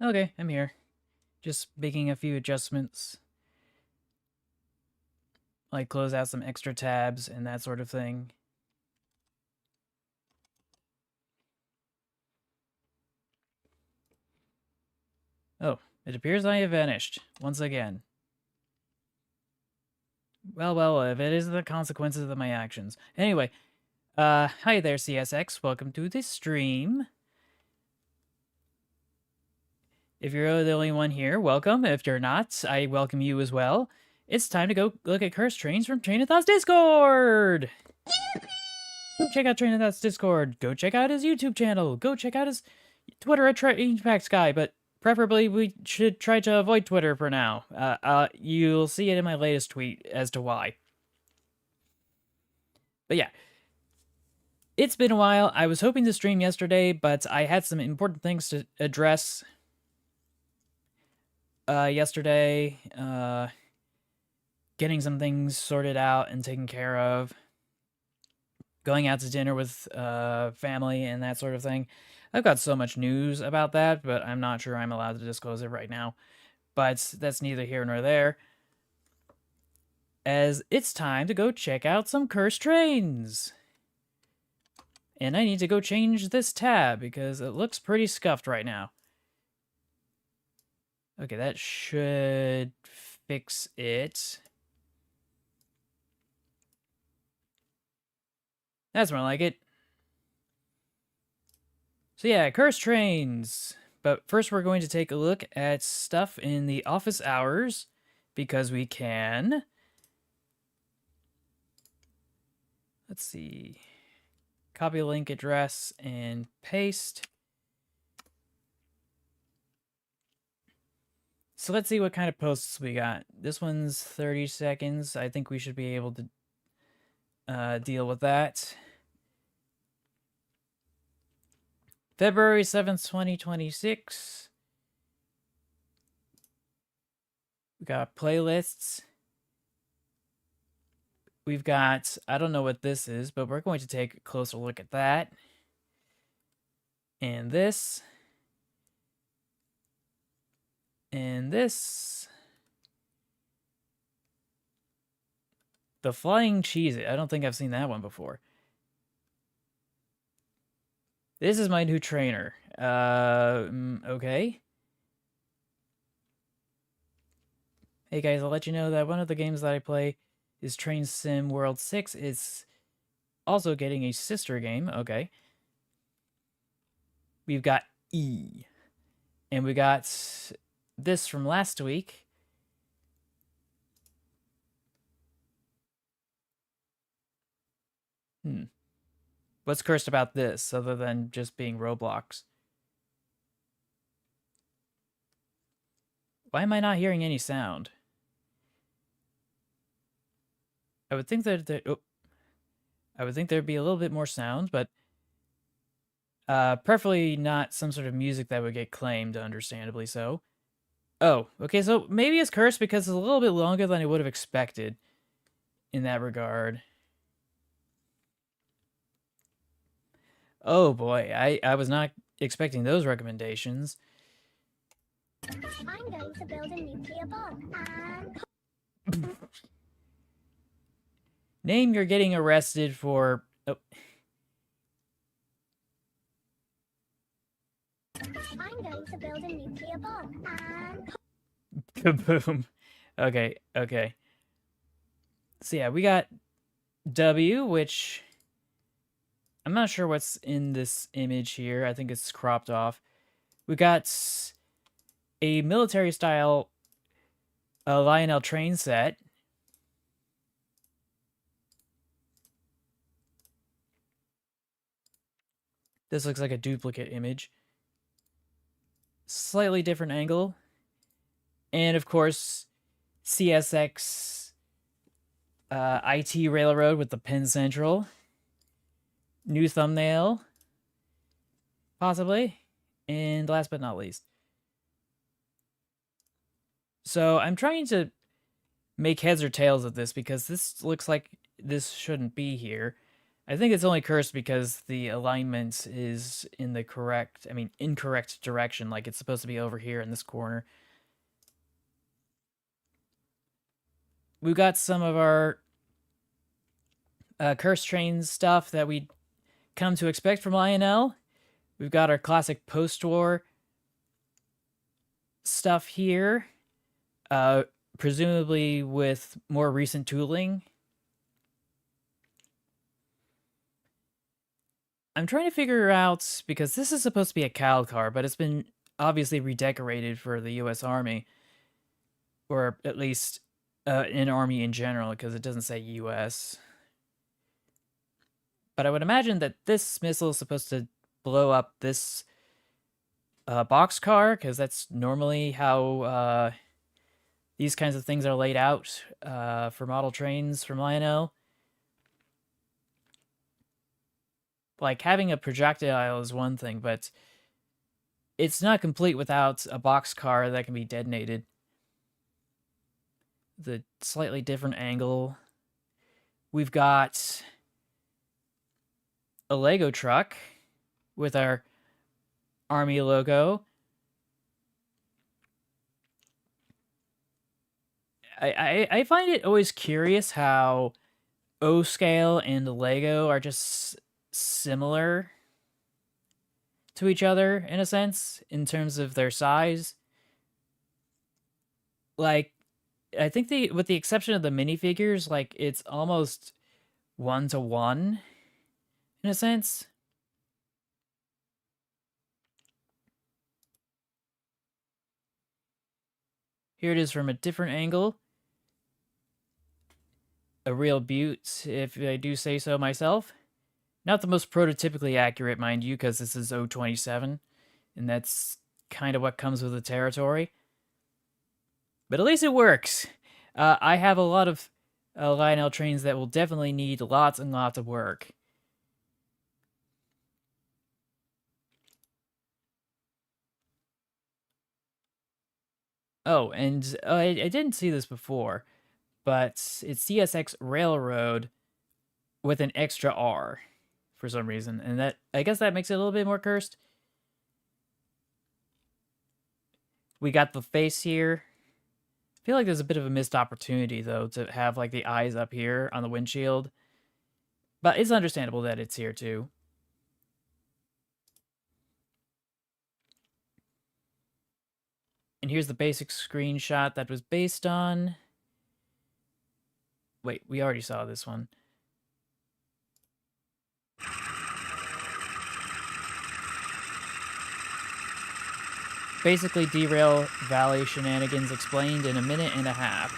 Okay, I'm here. Just making a few adjustments, like close out some extra tabs and that sort of thing. Oh, it appears I have vanished, once again. Well, if it is the consequences of my actions. Anyway, hi there, CSX. Welcome to this stream. If you're the only one here, welcome. If you're not, I welcome you as well. It's time to go look at cursed trains from Train of Thought's Discord! Go check out Train of Thought's Discord. Go check out his YouTube channel. Go check out his Twitter at TrainPacksGuy, but preferably we should try to avoid Twitter for now. You'll see it in my latest tweet as to why. But yeah, it's been a while. I was hoping to stream yesterday, but I had some important things to address yesterday. Getting some things sorted out and taken care of. Going out to dinner with family and that sort of thing. I've got so much news about that, but I'm not sure I'm allowed to disclose it right now. But that's neither here nor there, as it's time to go check out some cursed trains. And I need to go change this tab because it looks pretty scuffed right now. Okay, that should fix it. That's more like it. So yeah, cursed trains. But first we're going to take a look at stuff in the office hours, because we can. Let's see. Copy link address and paste. So let's see what kind of posts we got. This one's 30 seconds. I think we should be able to deal with that. February 7th, 2026. We got playlists. We've got, I don't know what this is, but we're going to take a closer look at that. And this. And this. The Flying Cheez-It. I don't think I've seen that one before. This is my new trainer. Okay. Hey guys, I'll let you know that one of the games that I play is Train Sim World 6. It's also getting a sister game. Okay. We've got E. And we got this from last week. What's cursed about this other than just being Roblox? Why am I not hearing any sound? I would think there'd be a little bit more sound, but preferably not some sort of music that would get claimed, understandably so. Oh, okay, so maybe it's cursed because it's a little bit longer than I would have expected in that regard. Oh boy, I was not expecting those recommendations. I'm going to build a nuclear bomb and... Name you're getting arrested for... Oh. I'm going to build a nuclear bomb and... Kaboom. Okay. So yeah, we got W, which... I'm not sure what's in this image here. I think it's cropped off. We got a military-style Lionel train set. This looks like a duplicate image. Slightly different angle. And of course, CSX IT Railroad with the Penn Central. New thumbnail, possibly. And last but not least. So I'm trying to make heads or tails of this because this looks like this shouldn't be here. I think it's only cursed because the alignment is in the incorrect direction. Like it's supposed to be over here in this corner. We've got some of our cursed train stuff that we come to expect from Lionel. We've got our classic post-war stuff here, presumably with more recent tooling. I'm trying to figure out, because this is supposed to be a Cal car, but it's been obviously redecorated for the U.S. Army, or at least an Army in general, because it doesn't say U.S. But I would imagine that this missile is supposed to blow up this boxcar, because that's normally how these kinds of things are laid out for model trains from Lionel. Like, having a projectile is one thing, but it's not complete without a boxcar that can be detonated. The slightly different angle. We've got a Lego truck with our Army logo. I find it always curious how O-Scale and Lego are just similar to each other in a sense in terms of their size. Like, I think with the exception of the minifigures, like it's almost 1-to-1 in a sense. Here it is from a different angle. A real beaut, if I do say so myself. Not the most prototypically accurate, mind you, because this is 027, and that's kind of what comes with the territory. But at least it works. I have a lot of Lionel trains that will definitely need lots and lots of work. Oh, and I didn't see this before, but it's CSX Railroad with an extra R for some reason, and that I guess that makes it a little bit more cursed. We got the face here. I feel like there's a bit of a missed opportunity, though, to have like the eyes up here on the windshield. But it's understandable that it's here, too. And here's the basic screenshot that was based on... Wait, we already saw this one. Basically, Derail Valley shenanigans explained in a minute and a half.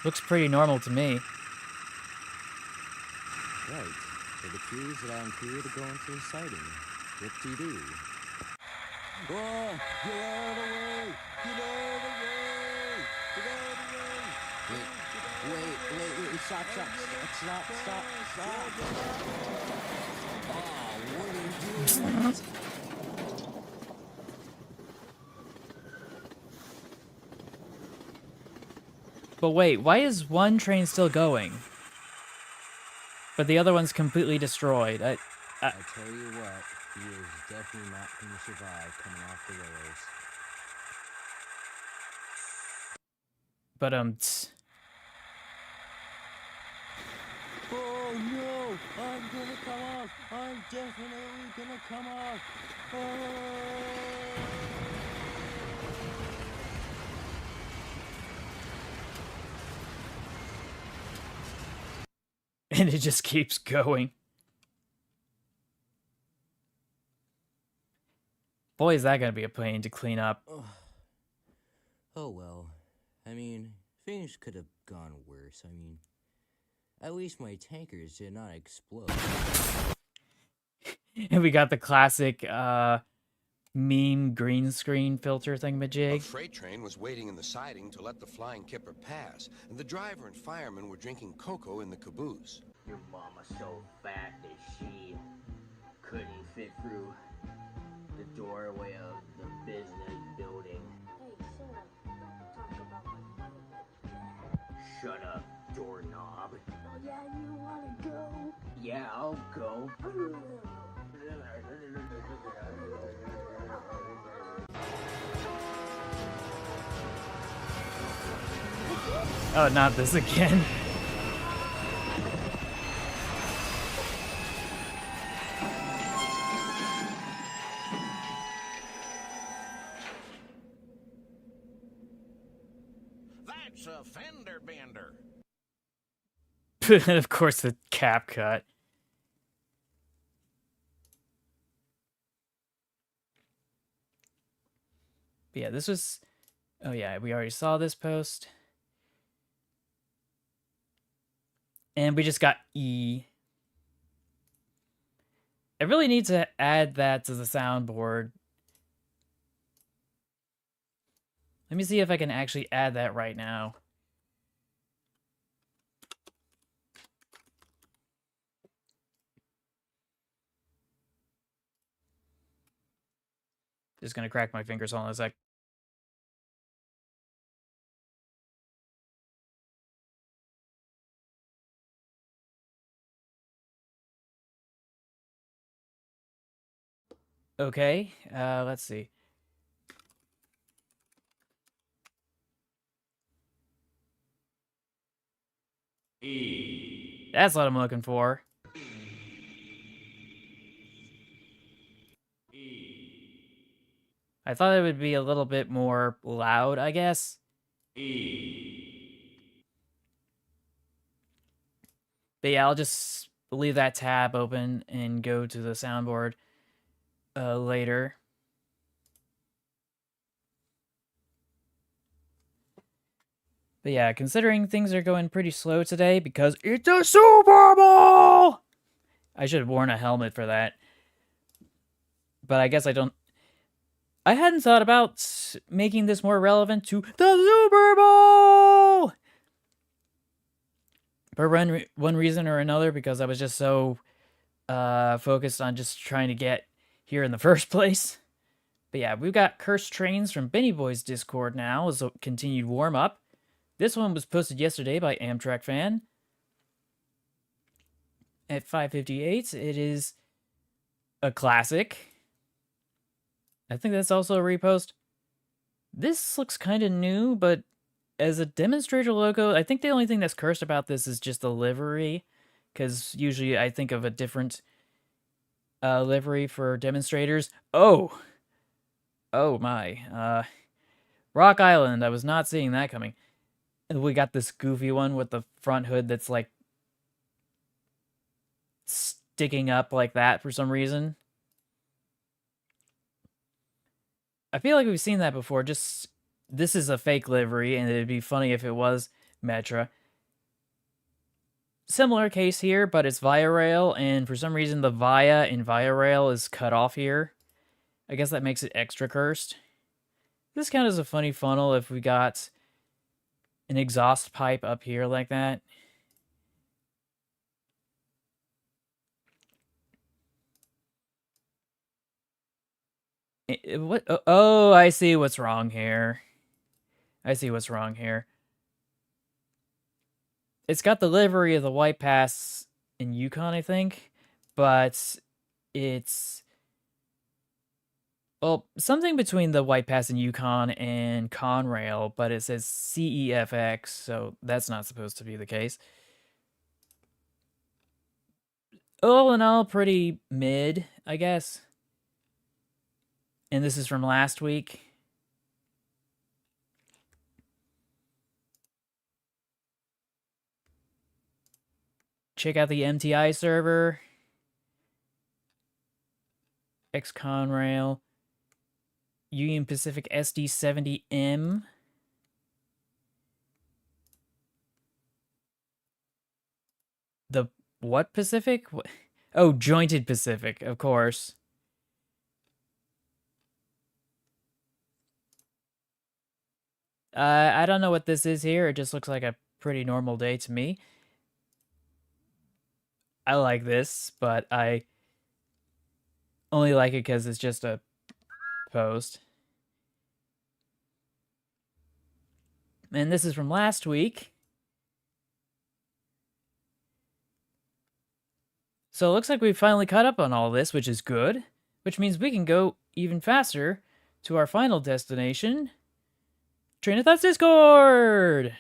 Looks pretty normal to me. Right. For the cues that I'm clear to go into the sighting. Whoop-de-doo. Oh, get out of the way! Get out of the way! Get out of the way! Wait, stop. Oh, what are you doing? But wait, why is one train still going? But the other one's completely destroyed. I tell you what, he is definitely not going to survive coming off the rails. But, Oh no! I'm gonna come off! I'm definitely gonna come off! Oh! and it just keeps going. Boy, is that gonna be a pain to clean up. Oh well. I mean, things could have gone worse. I mean, at least my tankers did not explode. And we got the classic meme green screen filter thingamajig. A freight train was waiting in the siding to let the flying kipper pass, and the driver and fireman were drinking cocoa in the caboose. Your mama's so fat that she couldn't fit through the doorway of the business building. Hey, sir, don't talk about my money. Shut up, doorknob. Oh yeah, you wanna go? Yeah, I'll go. Oh, not this again. That's a fender bender. Of course, the cap cut. But yeah, this was... Oh yeah, we already saw this post. And we just got E. I really need to add that to the soundboard. Let me see if I can actually add that right now. Just gonna crack my fingers on a sec. Okay, let's see. E. That's what I'm looking for. I thought it would be a little bit more loud, I guess. E. But yeah, I'll just leave that tab open and go to the soundboard later. But yeah, considering things are going pretty slow today because it's a Super Bowl! I should have worn a helmet for that. But I guess I don't... I hadn't thought about making this more relevant to the Super Bowl! For one reason or another, because I was just so focused on just trying to get here in the first place. But yeah, we've got Cursed Trains from Benny Boy's Discord now as a continued warm-up. This one was posted yesterday by Amtrak Fan. At 5:58, it is a classic. I think that's also a repost. This looks kind of new, but as a demonstrator logo, I think the only thing that's cursed about this is just the livery, because usually I think of a different livery for demonstrators. Oh my. Rock Island, I was not seeing that coming. And we got this goofy one with the front hood that's like sticking up like that for some reason. I feel like we've seen that before. Just this is a fake livery, and it'd be funny if it was Metra. Similar case here, but it's Via Rail, and for some reason the Via in Via Rail is cut off here. I guess that makes it extra cursed. This kind of is a funny funnel if we got an exhaust pipe up here like that. What? Oh, I see what's wrong here. I see what's wrong here. It's got the livery of the White Pass in Yukon, I think, but it's... Well, something between the White Pass in Yukon and Conrail, but it says CEFX, so that's not supposed to be the case. All in all, pretty mid, I guess. And this is from last week. Check out the MTI server. X-Conrail. Union Pacific SD70M. The what Pacific? Oh, Jointed Pacific, of course. I don't know what this is here. It just looks like a pretty normal day to me. I like this, but I only like it because it's just a post. And this is from last week. So it looks like we finally caught up on all this, which is good. Which means we can go even faster to our final destination, Train of Thoughts Discord!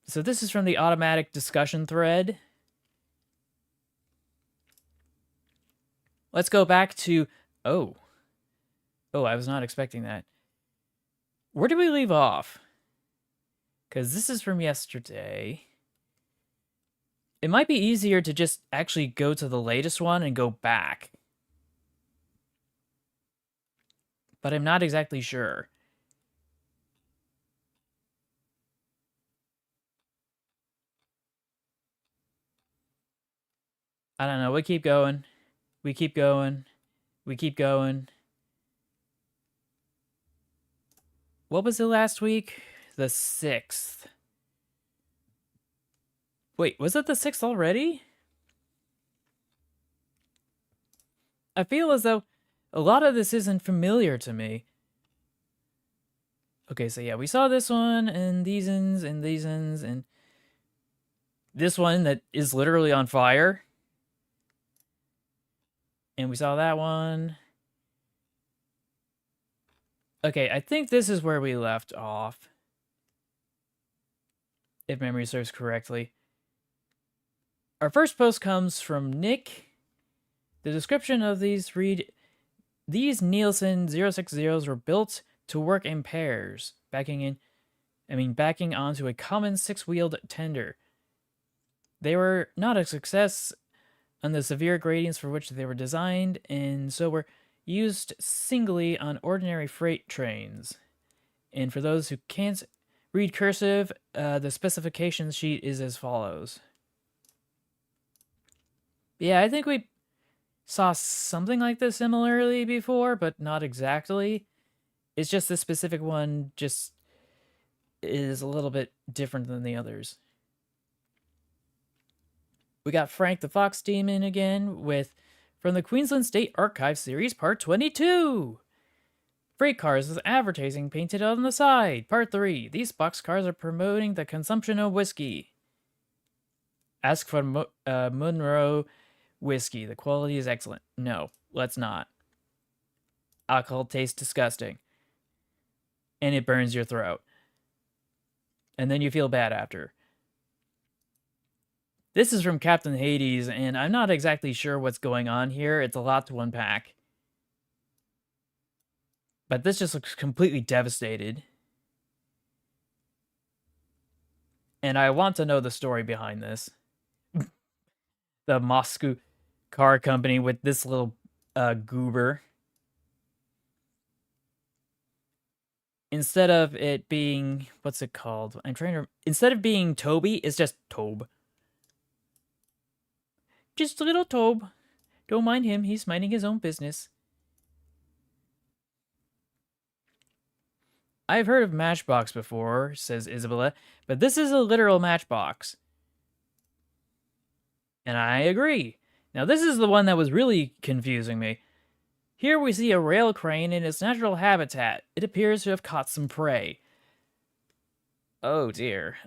So this is from the automatic discussion thread. Let's go back to... Oh, I was not expecting that. Where did we leave off? Because this is from yesterday. It might be easier to just actually go to the latest one and go back. But I'm not exactly sure. I don't know. We keep going. We keep going. We keep going. What was it last week? The 6th. Wait, was it the 6th already? I feel as though a lot of this isn't familiar to me. Okay, so yeah, we saw this one, and these ones, and these ones, and this one that is literally on fire. And we saw that one. Okay, I think this is where we left off. If memory serves correctly. Our first post comes from Nick. The description of these read, these Nielsen 060s were built to work in pairs, backing onto a common 6-wheeled tender. They were not a success on the severe gradients for which they were designed, and so were used singly on ordinary freight trains. And for those who can't read cursive, the specifications sheet is as follows. Yeah, I think we saw something like this similarly before, but not exactly. It's just this specific one just is a little bit different than the others. We got Frank the Fox Demon again with from the Queensland State Archive Series Part 22. Freight cars with advertising painted on the side. Part 3. These boxcars are promoting the consumption of whiskey. Ask for Monroe whiskey. The quality is excellent. No, let's not. Alcohol tastes disgusting. And it burns your throat. And then you feel bad after. This is from Captain Hades, and I'm not exactly sure what's going on here. It's a lot to unpack. But this just looks completely devastated. And I want to know the story behind this. The Moscow car company with this little goober. Instead of it being... What's it called? I'm trying to... Instead of being Toby, it's just Tobe. Just a little Tobe. Don't mind him. He's minding his own business. I've heard of Matchbox before, says Isabella, but this is a literal matchbox. And I agree. Now, this is the one that was really confusing me. Here we see a rail crane in its natural habitat. It appears to have caught some prey. Oh, dear.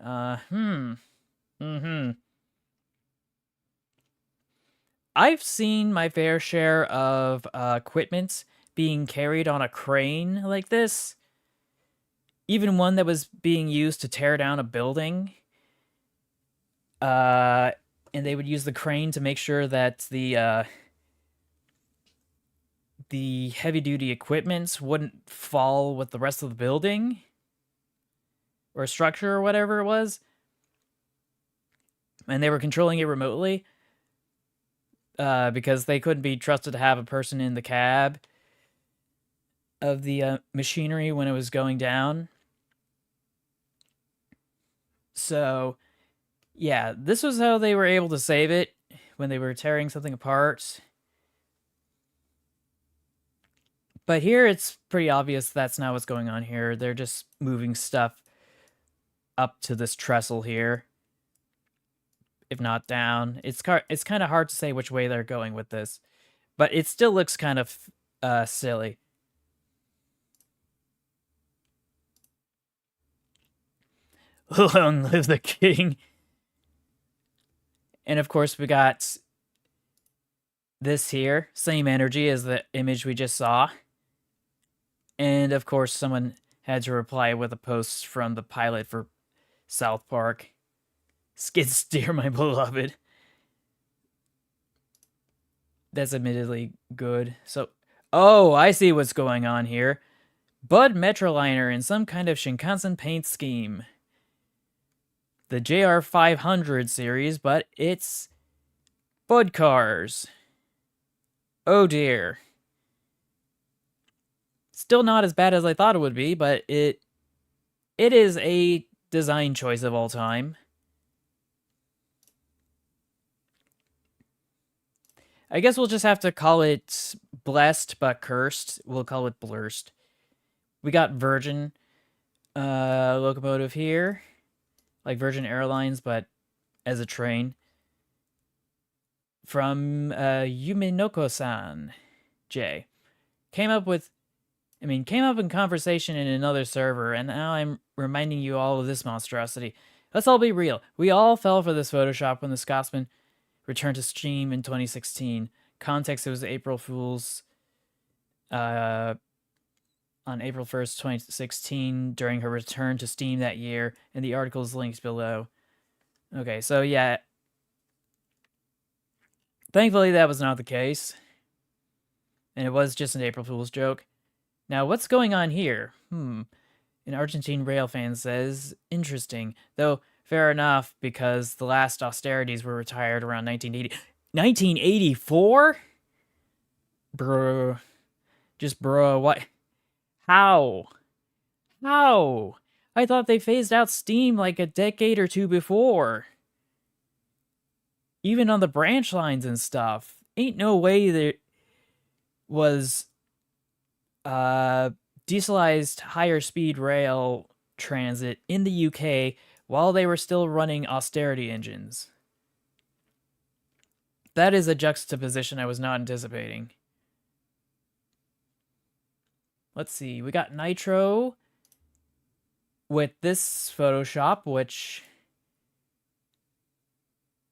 I've seen my fair share of equipment being carried on a crane like this. Even one that was being used to tear down a building. And they would use the crane to make sure that the heavy-duty equipment wouldn't fall with the rest of the building. Or structure or whatever it was. And they were controlling it remotely. Because they couldn't be trusted to have a person in the cab of the machinery when it was going down. So, yeah, this was how they were able to save it when they were tearing something apart. But here it's pretty obvious that's not what's going on here. They're just moving stuff up to this trestle here. If not down. It's kind of hard to say which way they're going with this. But it still looks kind of silly. Long live the king. And of course, we got this here, same energy as the image we just saw. And of course, someone had to reply with a post from the pilot for South Park. Skid steer, my beloved. That's admittedly good. So, oh, I see what's going on here. Bud Metroliner in some kind of Shinkansen paint scheme. The JR500 series, but it's Bud cars. Oh dear. Still not as bad as I thought it would be, but it is a design choice of all time. I guess we'll just have to call it blessed but cursed. We'll call it blurst. We got Virgin locomotive here. Like Virgin Airlines, but as a train. From Yuminoko-san J. Came up in conversation in another server, and now I'm reminding you all of this monstrosity. Let's all be real. We all fell for this Photoshop when the Scotsman returned to Steam in 2016. Context, it was April Fool's on April 1st, 2016, during her return to Steam that year, and the article is linked below. Okay, so yeah. Thankfully, that was not the case. And it was just an April Fool's joke. Now, what's going on here? An Argentine rail fan says, interesting. Though, fair enough, because the last austerities were retired around 1980. 1984? Bruh. Just bruh, what? How? How? I thought they phased out Steam like a decade or two before. Even on the branch lines and stuff. Ain't no way there was dieselized higher speed rail transit in the UK while they were still running austerity engines. That is a juxtaposition I was not anticipating. Let's see, we got Nitro with this Photoshop, which...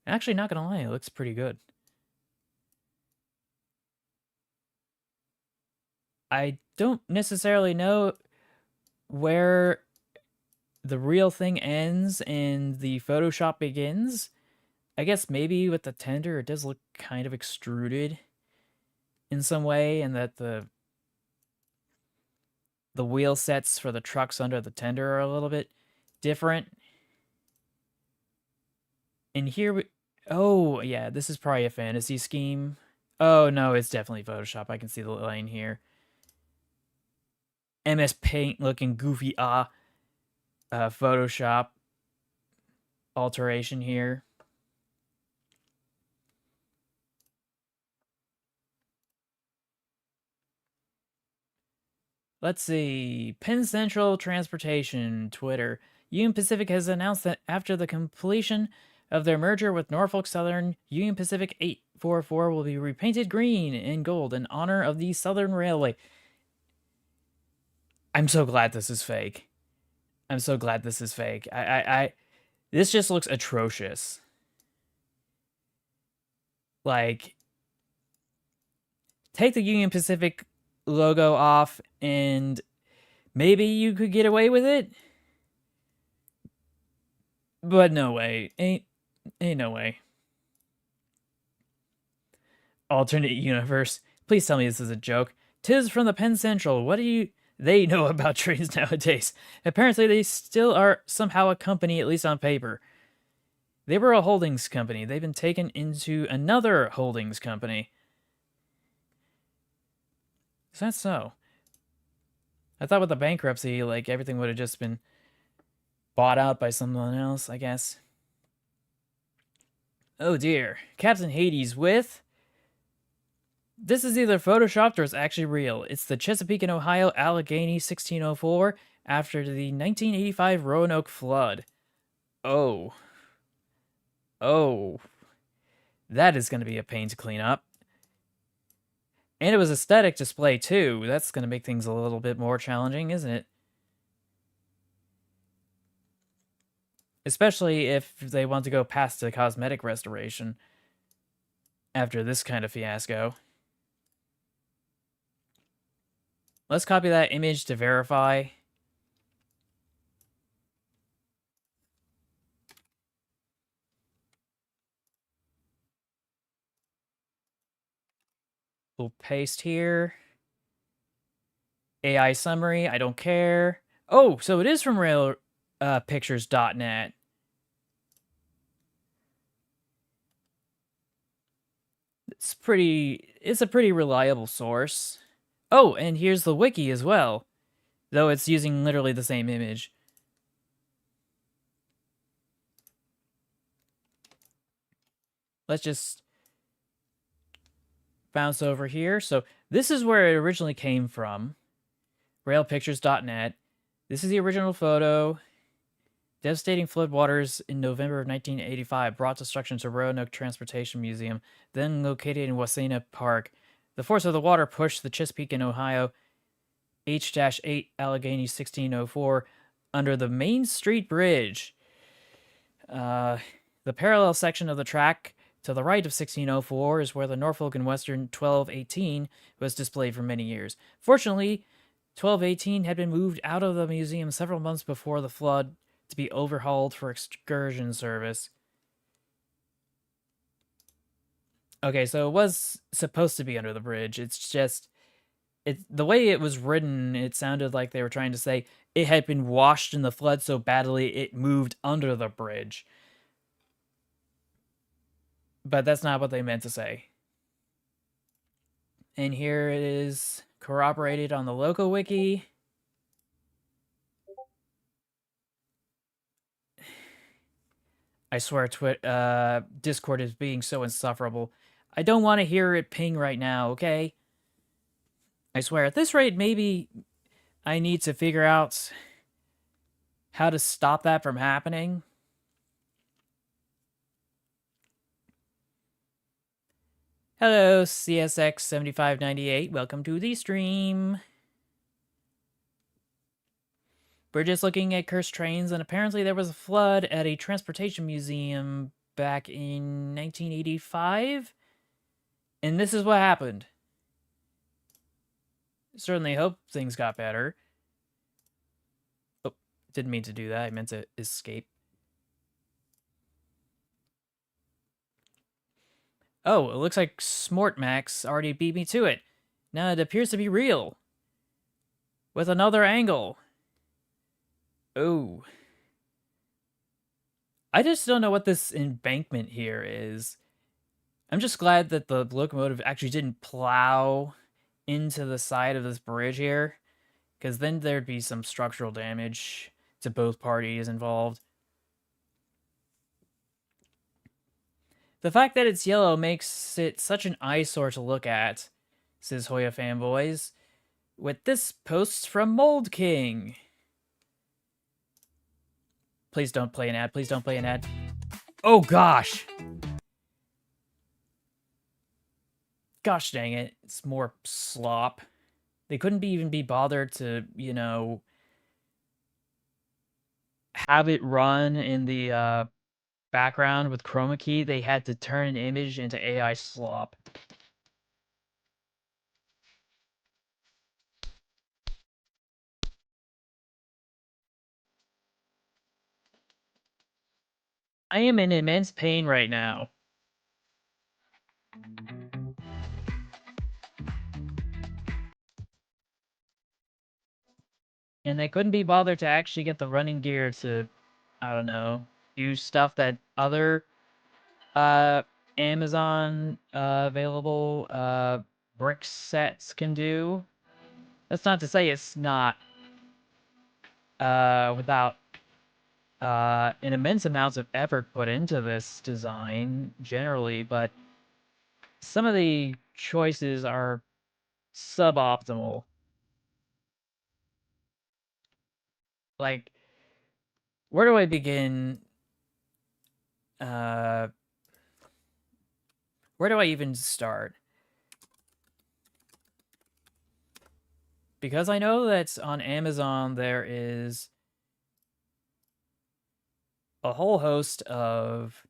Actually, not gonna lie, it looks pretty good. I don't necessarily know where the real thing ends and the Photoshop begins. I guess maybe with the tender, it does look kind of extruded in some way, and that the wheel sets for the trucks under the tender are a little bit different. And here we... Oh, yeah, this is probably a fantasy scheme. Oh, no, it's definitely Photoshop. I can see the line here. MS Paint looking goofy Photoshop alteration here. Let's see. Penn Central Transportation, Twitter. Union Pacific has announced that after the completion of their merger with Norfolk Southern, Union Pacific 844 will be repainted green and gold in honor of the Southern Railway. I'm so glad this is fake. I'm so glad this is fake. This just looks atrocious. Like, take the Union Pacific logo off and maybe you could get away with it. But no way. Ain't no way. Alternate universe. Please tell me this is a joke. Tis from the Penn Central. What do they know about trains nowadays? Apparently they still are somehow a company, at least on paper. They were a holdings company. They've been taken into another holdings company. Is that so? I thought with the bankruptcy, like, everything would have just been bought out by someone else, I guess. Oh dear. Captain Hades with... This is either photoshopped or it's actually real. It's the Chesapeake and Ohio Allegheny 1604 after the 1985 Roanoke flood. Oh. Oh. That is going to be a pain to clean up. And it was a static display too. That's going to make things a little bit more challenging, isn't it? especially if they want to go past the cosmetic restoration after this kind of fiasco. Let's copy that image to verify. We'll paste here. AI summary, I don't care. Oh, so it is from railpictures.net. It's a pretty reliable source. Oh, and here's the wiki as well, though it's using literally the same image. Let's just bounce over here. So this is where it originally came from. Railpictures.net. This is the original photo. Devastating floodwaters in November of 1985 brought destruction to Roanoke Transportation Museum, then located in Wasena Park. The force of the water pushed the Chesapeake in Ohio H-8 Allegheny 1604 under the Main Street Bridge. The parallel section of the track to the right of 1604 is where the Norfolk and Western 1218 was displayed for many years. Fortunately, 1218 had been moved out of the museum several months before the flood to be overhauled for excursion service. Okay, so it was supposed to be under the bridge. It's just the way it was written, it sounded like they were trying to say it had been washed in the flood so badly it moved under the bridge. But that's not what they meant to say. And here it is corroborated on the local wiki. I swear Discord is being so insufferable. I don't want to hear it ping right now, okay? I swear, at this rate, maybe I need to figure out how to stop that from happening. Hello, CSX7598. Welcome to the stream. We're just looking at cursed trains, and apparently there was a flood at a transportation museum back in 1985. And this is what happened. Certainly hope things got better. Oh, didn't mean to do that. I meant to escape. Oh, it looks like Smortmax already beat me to it. Now it appears to be real. With another angle. Oh. I just don't know what this embankment here is. I'm just glad that the locomotive actually didn't plow into the side of this bridge here, because then there'd be some structural damage to both parties involved. The fact that it's yellow makes it such an eyesore to look at, says Hoya Fanboys, with this post from Mold King. Please don't play an ad. Please don't play an ad. Oh, gosh. Gosh dang it. It's more slop. They couldn't even be bothered to, you know, have it run in the background with chroma key. They had to turn an image into AI slop. I am in immense pain right now. And they couldn't be bothered to actually get the running gear to, I don't know, do stuff that other Amazon available brick sets can do. That's not to say it's not without an immense amount of effort put into this design generally, but some of the choices are suboptimal. Like, where do I begin? Where do I even start? Because I know that on Amazon there is a whole host of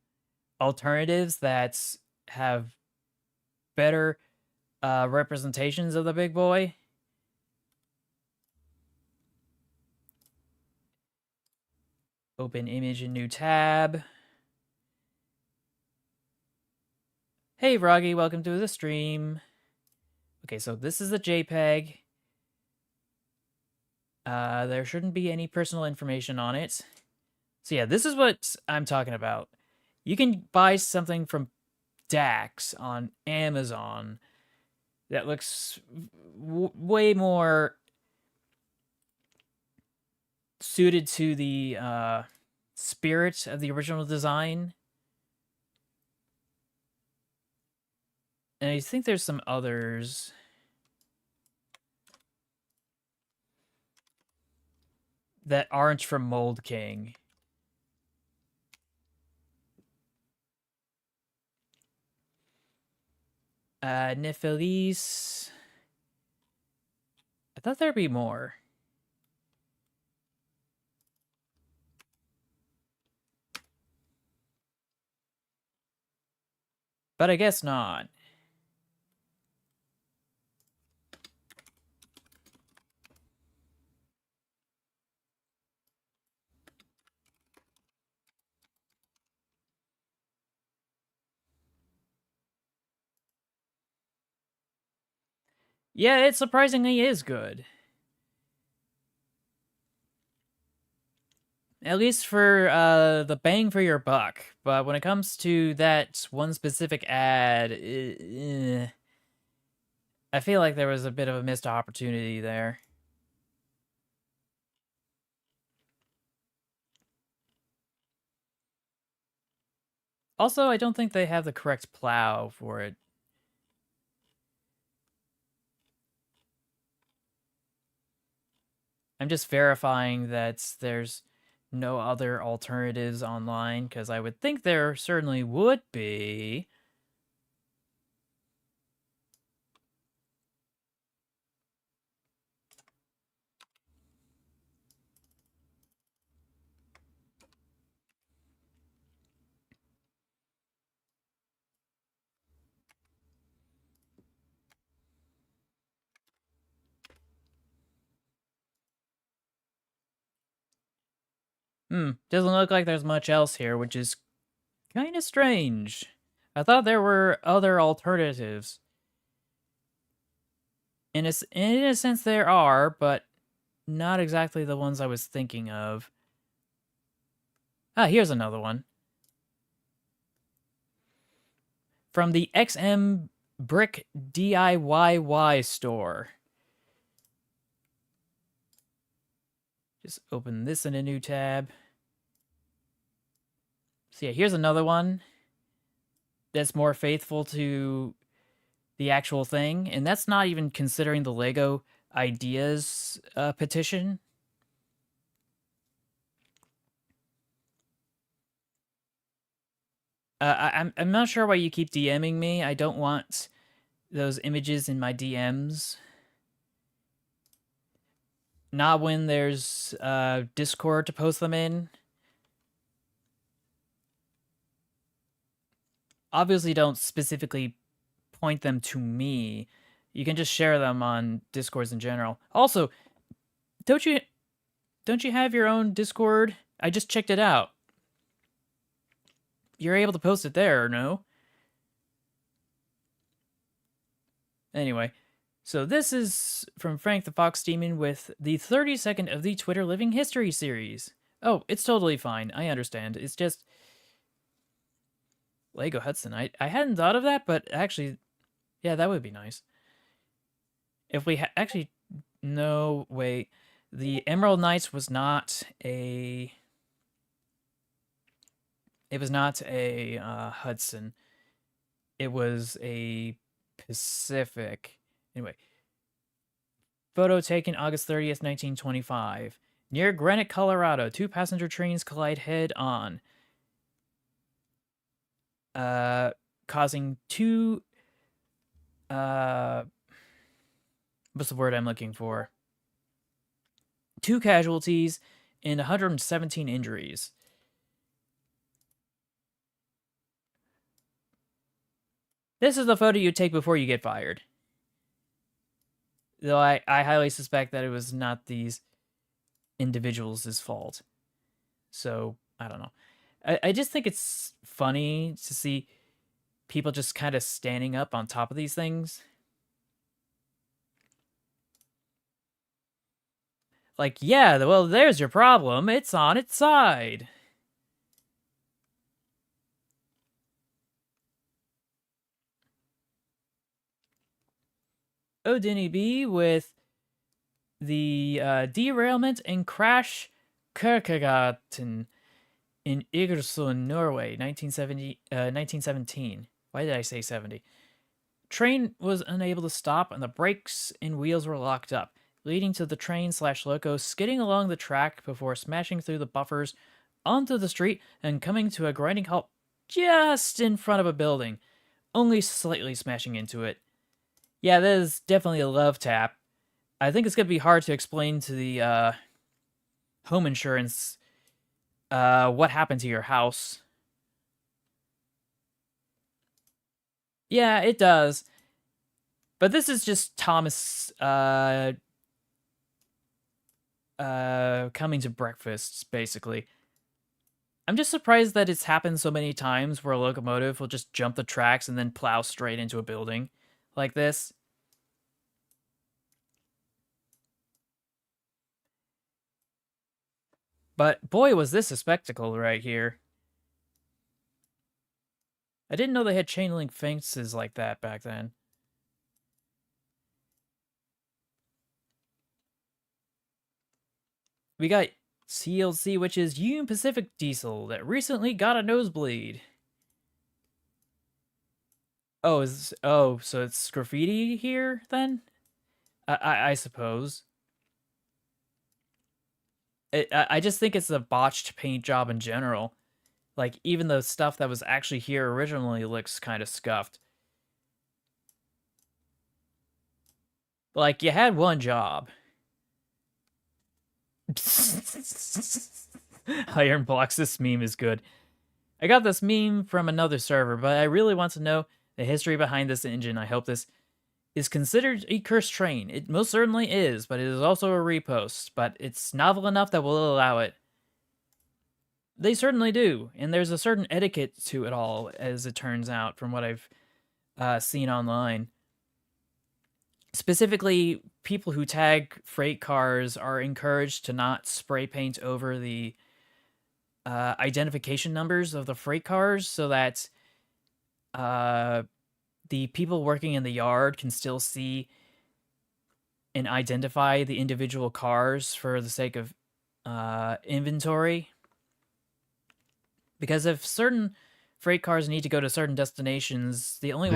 alternatives that have better representations of the big boy. Open image in new tab. Hey, Froggy, welcome to the stream. Okay, so this is a JPEG. There shouldn't be any personal information on it. So yeah, this is what I'm talking about. You can buy something from Dax on Amazon that looks way more suited to the spirit of the original design. And I think there's some others. That aren't from Mold King. Nephilis. I thought there'd be more. But I guess not. Yeah, it surprisingly is good. At least for the bang for your buck. But when it comes to that one specific ad, I feel like there was a bit of a missed opportunity there. Also, I don't think they have the correct plow for it. I'm just verifying that there's no other alternatives online, because I would think there certainly would be. Doesn't look like there's much else here, which is kind of strange. I thought there were other alternatives. In a sense, there are, but not exactly the ones I was thinking of. Ah, here's another one. From the XM Brick DIY store. Just open this in a new tab. So yeah, here's another one that's more faithful to the actual thing, and that's not even considering the Lego Ideas petition. I'm not sure why you keep DMing me. I don't want those images in my DMs. Not when there's Discord to post them in. Obviously, don't specifically point them to me. You can just share them on Discords in general. Also, don't you have your own Discord? I just checked it out. You're able to post it there, or no? Anyway, so this is from Frank the Fox Demon with the 32nd of the Twitter Living History series. Oh, it's totally fine. I understand. It's just Lego Hudson. I hadn't thought of that, but actually, yeah, that would be nice. If we actually, no, wait. The Emerald Knights was not a... It was not a Hudson. It was a Pacific. Anyway. Photo taken August 30th, 1925. Near Granite, Colorado, two passenger trains collide head-on. Causing two... what's the word I'm looking for? 2 casualties and 117 injuries. This is the photo you take before you get fired. Though I highly suspect that it was not these individuals' fault. So, I don't know. I just think it's funny to see people just kind of standing up on top of these things. Like, yeah, well, there's your problem. It's on its side. Odini B with the derailment and crash Kirkegaten in Egersund, Norway, 1917. Why did I say 70? Train was unable to stop and the brakes and wheels were locked up, leading to the train/loco skidding along the track before smashing through the buffers onto the street and coming to a grinding halt just in front of a building, only slightly smashing into it. Yeah, that is definitely a love tap. I think it's going to be hard to explain to the home insurance what happened to your house. Yeah, it does. But this is just Thomas coming to breakfast, basically. I'm just surprised that it's happened so many times where a locomotive will just jump the tracks and then plow straight into a building like this. But boy, was this a spectacle right here. I didn't know they had chain link fences like that back then. We got CLC, which is Union Pacific Diesel, that recently got a nosebleed. Oh, so it's graffiti here then? I suppose. I just think it's a botched paint job in general. Like, even the stuff that was actually here originally looks kind of scuffed. Like, you had one job. Iron Blocks, this meme is good. I got this meme from another server, but I really want to know the history behind this engine. I hope this is considered a cursed train. It most certainly is, but it is also a repost. But it's novel enough that we'll allow it. They certainly do, and there's a certain etiquette to it all, as it turns out, from what I've seen online. Specifically, people who tag freight cars are encouraged to not spray paint over the identification numbers of the freight cars so that the people working in the yard can still see and identify the individual cars for the sake of inventory. Because if certain freight cars need to go to certain destinations, the only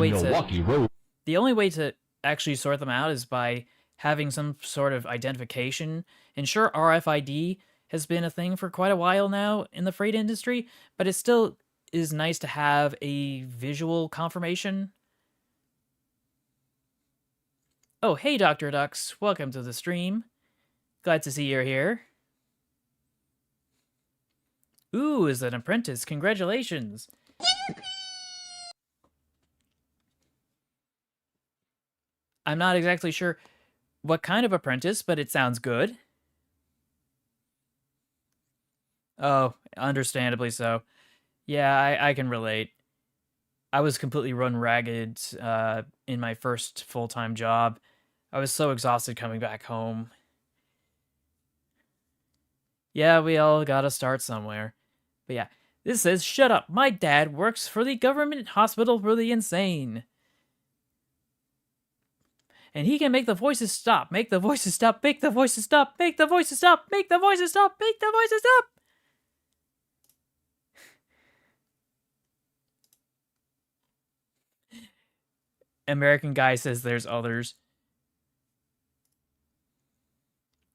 way to actually sort them out is by having some sort of identification. And sure, RFID has been a thing for quite a while now in the freight industry, but it still is nice to have a visual confirmation. Oh, hey, Dr. Ducks. Welcome to the stream. Glad to see you're here. Ooh, is an apprentice. Congratulations. I'm not exactly sure what kind of apprentice, but it sounds good. Oh, understandably so. Yeah, I can relate. I was completely run ragged in my first full-time job. I was so exhausted coming back home. Yeah, we all gotta start somewhere. But yeah, this says, shut up, my dad works for the government hospital for the insane. And he can make the voices stop, make the voices stop, make the voices stop, make the voices stop, make the voices stop, make the voices stop! American guy says there's others.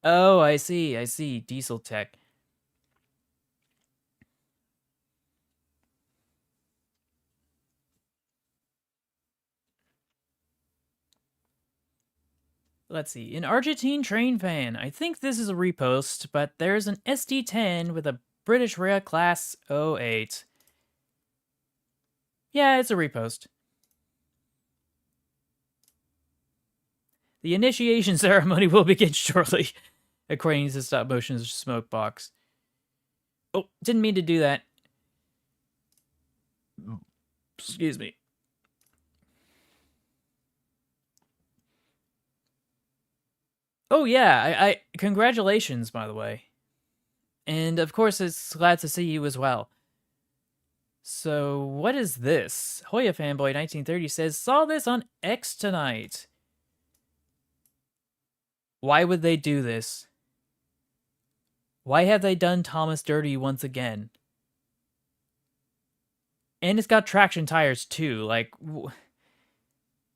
Oh, I see, Diesel tech. Let's see, an Argentine train fan. I think this is a repost, but there's an SD10 with a British Rail Class 08. Yeah, it's a repost. The initiation ceremony will begin shortly, according to stop motion smoke box. Oh, didn't mean to do that. Excuse me. Oh yeah, I congratulations, by the way. And of course, it's glad to see you as well. So, what is this? Hoya Fanboy 1930 says, saw this on X tonight. Why would they do this? Why have they done Thomas dirty once again? And it's got traction tires too. Like,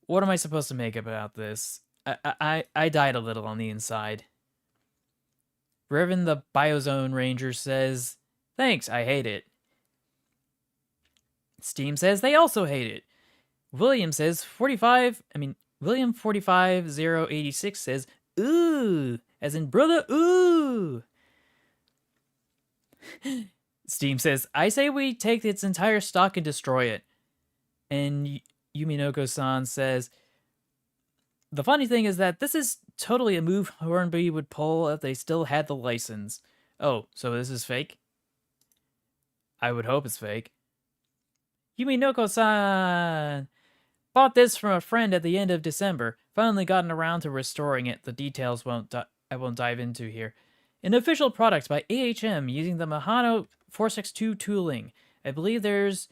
what am I supposed to make about this? I died a little on the inside. Riven the Biozone Ranger says, thanks, I hate it. Steam says they also hate it. William says William 45086 says, ooh, as in brother, ooh. Steam says, I say we take its entire stock and destroy it. And Yuminoko-san says, the funny thing is that this is totally a move Hornby would pull if they still had the license. Oh, so this is fake? I would hope it's fake. Yuminoko-san! Bought this from a friend at the end of December. Finally gotten around to restoring it. The details I won't dive into here. An official product by AHM using the Mahano 462 tooling. I believe there's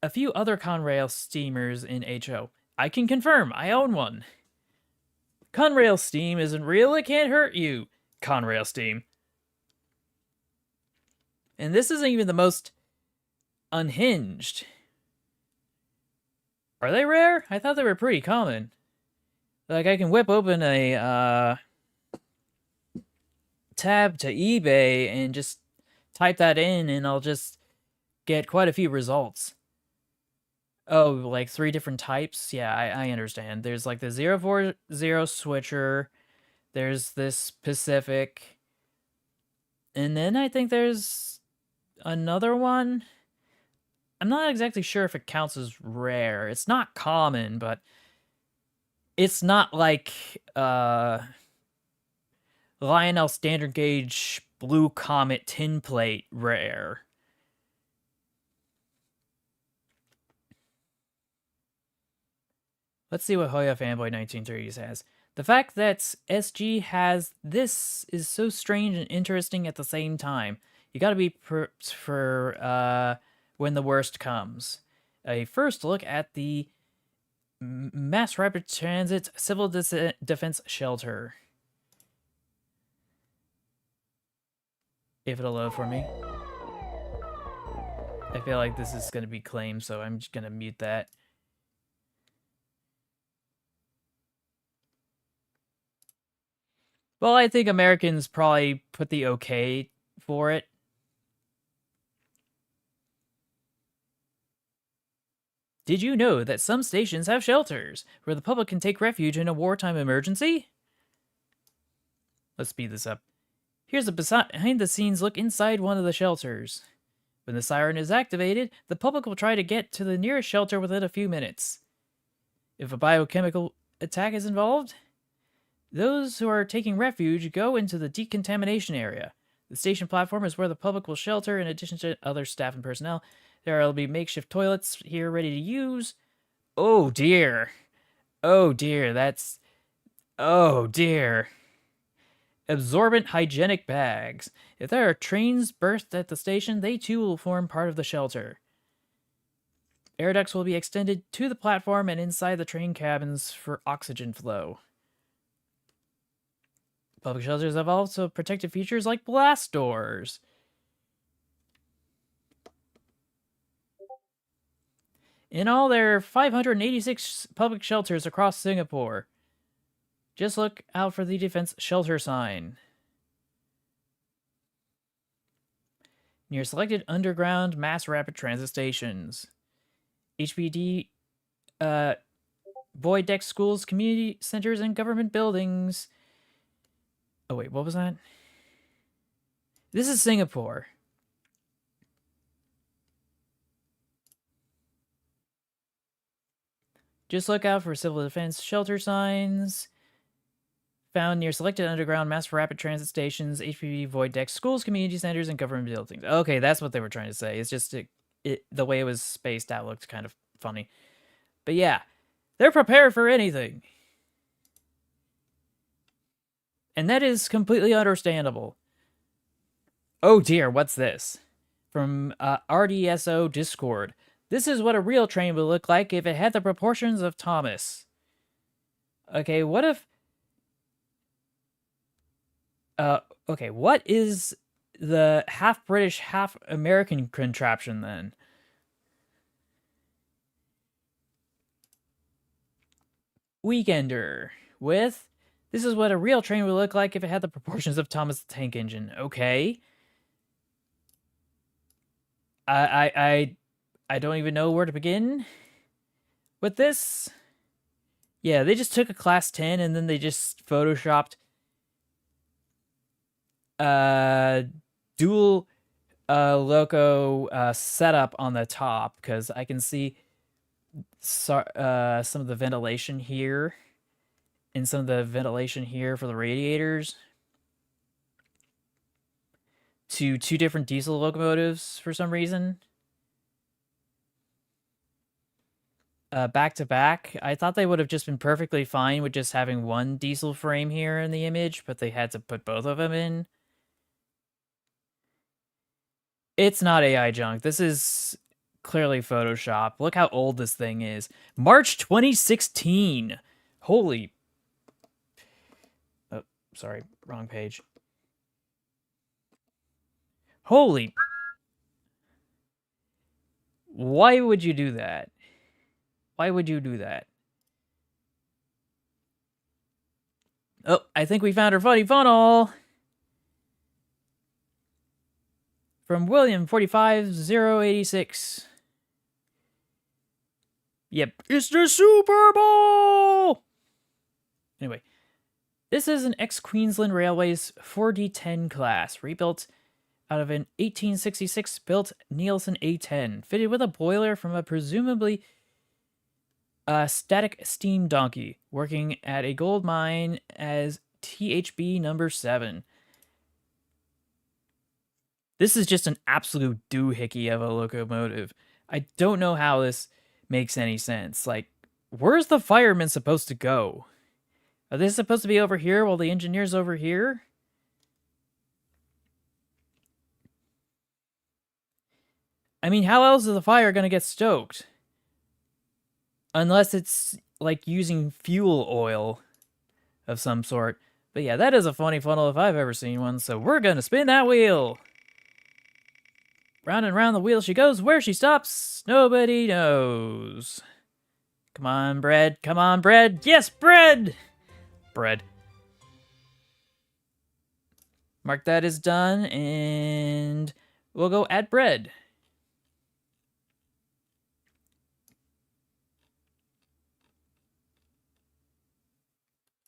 a few other Conrail steamers in HO. I can confirm, I own one. Conrail steam isn't real, it can't hurt you. Conrail steam. And this isn't even the most unhinged. Are they rare? I thought they were pretty common. Like, I can whip open a tab to eBay and just type that in and I'll just get quite a few results. Oh, like 3 different types? Yeah, I understand. There's like the 040 switcher, there's this Pacific, and then I think there's another one. I'm not exactly sure if it counts as rare. It's not common, but it's not like Lionel Standard Gauge Blue Comet tin plate rare. Let's see what Hoya Fanboy 1930s has. The fact that SG has this is so strange and interesting at the same time. You gotta be prepped for when the worst comes. A first look at the Mass Rapid Transit Civil Defense Shelter. If it'll load for me. I feel like this is gonna be claimed, so I'm just gonna mute that. Well, I think Americans probably put the okay for it. Did you know that some stations have shelters where the public can take refuge in a wartime emergency? Let's speed this up. Here's a behind-the-scenes look inside one of the shelters. When the siren is activated, the public will try to get to the nearest shelter within a few minutes. If a biochemical attack is involved, those who are taking refuge go into the decontamination area. The station platform is where the public will shelter in addition to other staff and personnel. There will be makeshift toilets here ready to use. Oh dear. Oh dear, that's... Oh dear. Absorbent hygienic bags. If there are trains berthed at the station, they too will form part of the shelter. Air ducts will be extended to the platform and inside the train cabins for oxygen flow. Public shelters have also protective features like blast doors. In all, there are 586 public shelters across Singapore. Just look out for the defense shelter sign. Near selected underground mass rapid transit stations. HPD, void deck schools, community centers, and government buildings. Oh wait, what was that? This is Singapore. Just look out for civil defense shelter signs. found near selected underground mass rapid transit stations, HPV void decks, schools, community centers, and government buildings. Okay, that's what they were trying to say. It's just the way it was spaced out looked kind of funny. But yeah, they're prepared for anything. And that is completely understandable. Oh dear, what's this? From RDSO Discord. This is what a real train would look like if it had the proportions of Thomas. Okay, what if... okay, what is the half British, half American contraption then? Weekender with... This is what a real train would look like if it had the proportions of Thomas the Tank Engine. Okay. I don't even know where to begin with this. Yeah, they just took a class 10 and then they just photoshopped dual loco setup on the top, because I can see some of the ventilation here and some of the ventilation here for the radiators to two different diesel locomotives for some reason. Back to back. I thought they would have just been perfectly fine with just having one diesel frame here in the image, but they had to put both of them in. It's not AI junk. This is clearly Photoshop. Look how old this thing is. March 2016. Holy... Oh, sorry. Wrong page. Holy... Why would you do that? Why would you do that? Oh, I think we found our funny funnel. From William 45086. Yep, it's the Super Bowl! Anyway, this is an ex-Queensland Railways 4D10 class, rebuilt out of an 1866 built Nielsen A10, fitted with a boiler from a presumably static steam donkey, working at a gold mine as THB number 7. This is just an absolute doohickey of a locomotive. I don't know how this makes any sense. Like, where's the fireman supposed to go? Are they supposed to be over here while the engineer's over here? I mean, how else is the fire going to get stoked? Unless it's, like, using fuel oil of some sort. But yeah, that is a funny funnel if I've ever seen one, so we're going to spin that wheel! Round and round the wheel she goes. Where she stops, nobody knows. Come on, bread. Come on, bread. Yes, bread! Bread. Mark that as done, and we'll go add bread.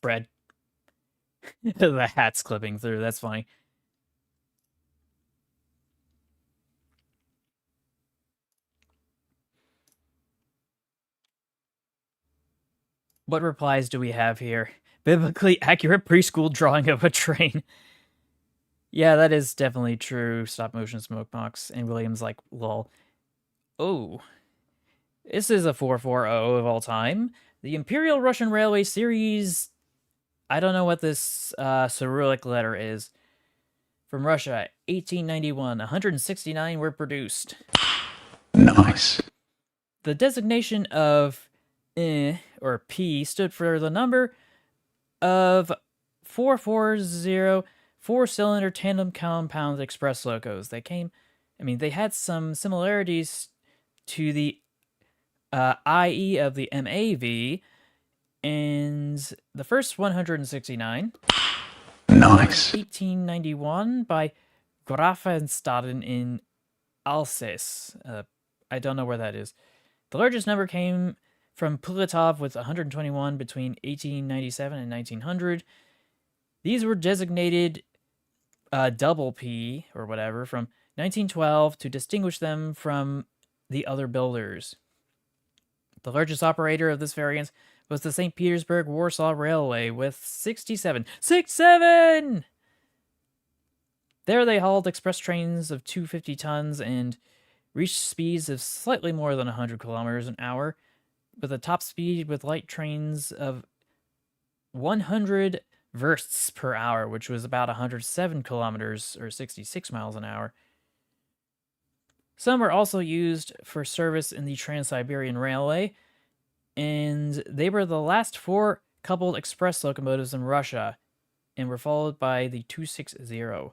Bread. The hat's clipping through. That's funny. What replies do we have here? Biblically accurate preschool drawing of a train. Yeah, that is definitely true. Stop motion smoke box. And William's like, lol. Oh. This is a 440 of all time. The Imperial Russian Railway Series... I don't know what this Cyrillic letter is. From Russia, 1891. 169 were produced. Nice. The designation of or P stood for the number of 440 four-cylinder tandem compound express locos. They came, I mean, they had some similarities to the IE of the MAV, and the first 169. Nice. 1891 by Grafenstaden in Alsace. I don't know where that is. The largest number came from Pulatov with 121 between 1897 and 1900. These were designated double P or whatever from 1912 to distinguish them from the other builders. The largest operator of this variant was the St. Petersburg-Warsaw Railway with 67. 67! There they hauled express trains of 250 tons and reached speeds of slightly more than 100 kilometers an hour, with a top speed with light trains of 100 versts per hour, which was about 107 kilometers or 66 miles an hour. Some were also used for service in the Trans-Siberian Railway, and they were the last 4 coupled express locomotives in Russia, and were followed by the 260.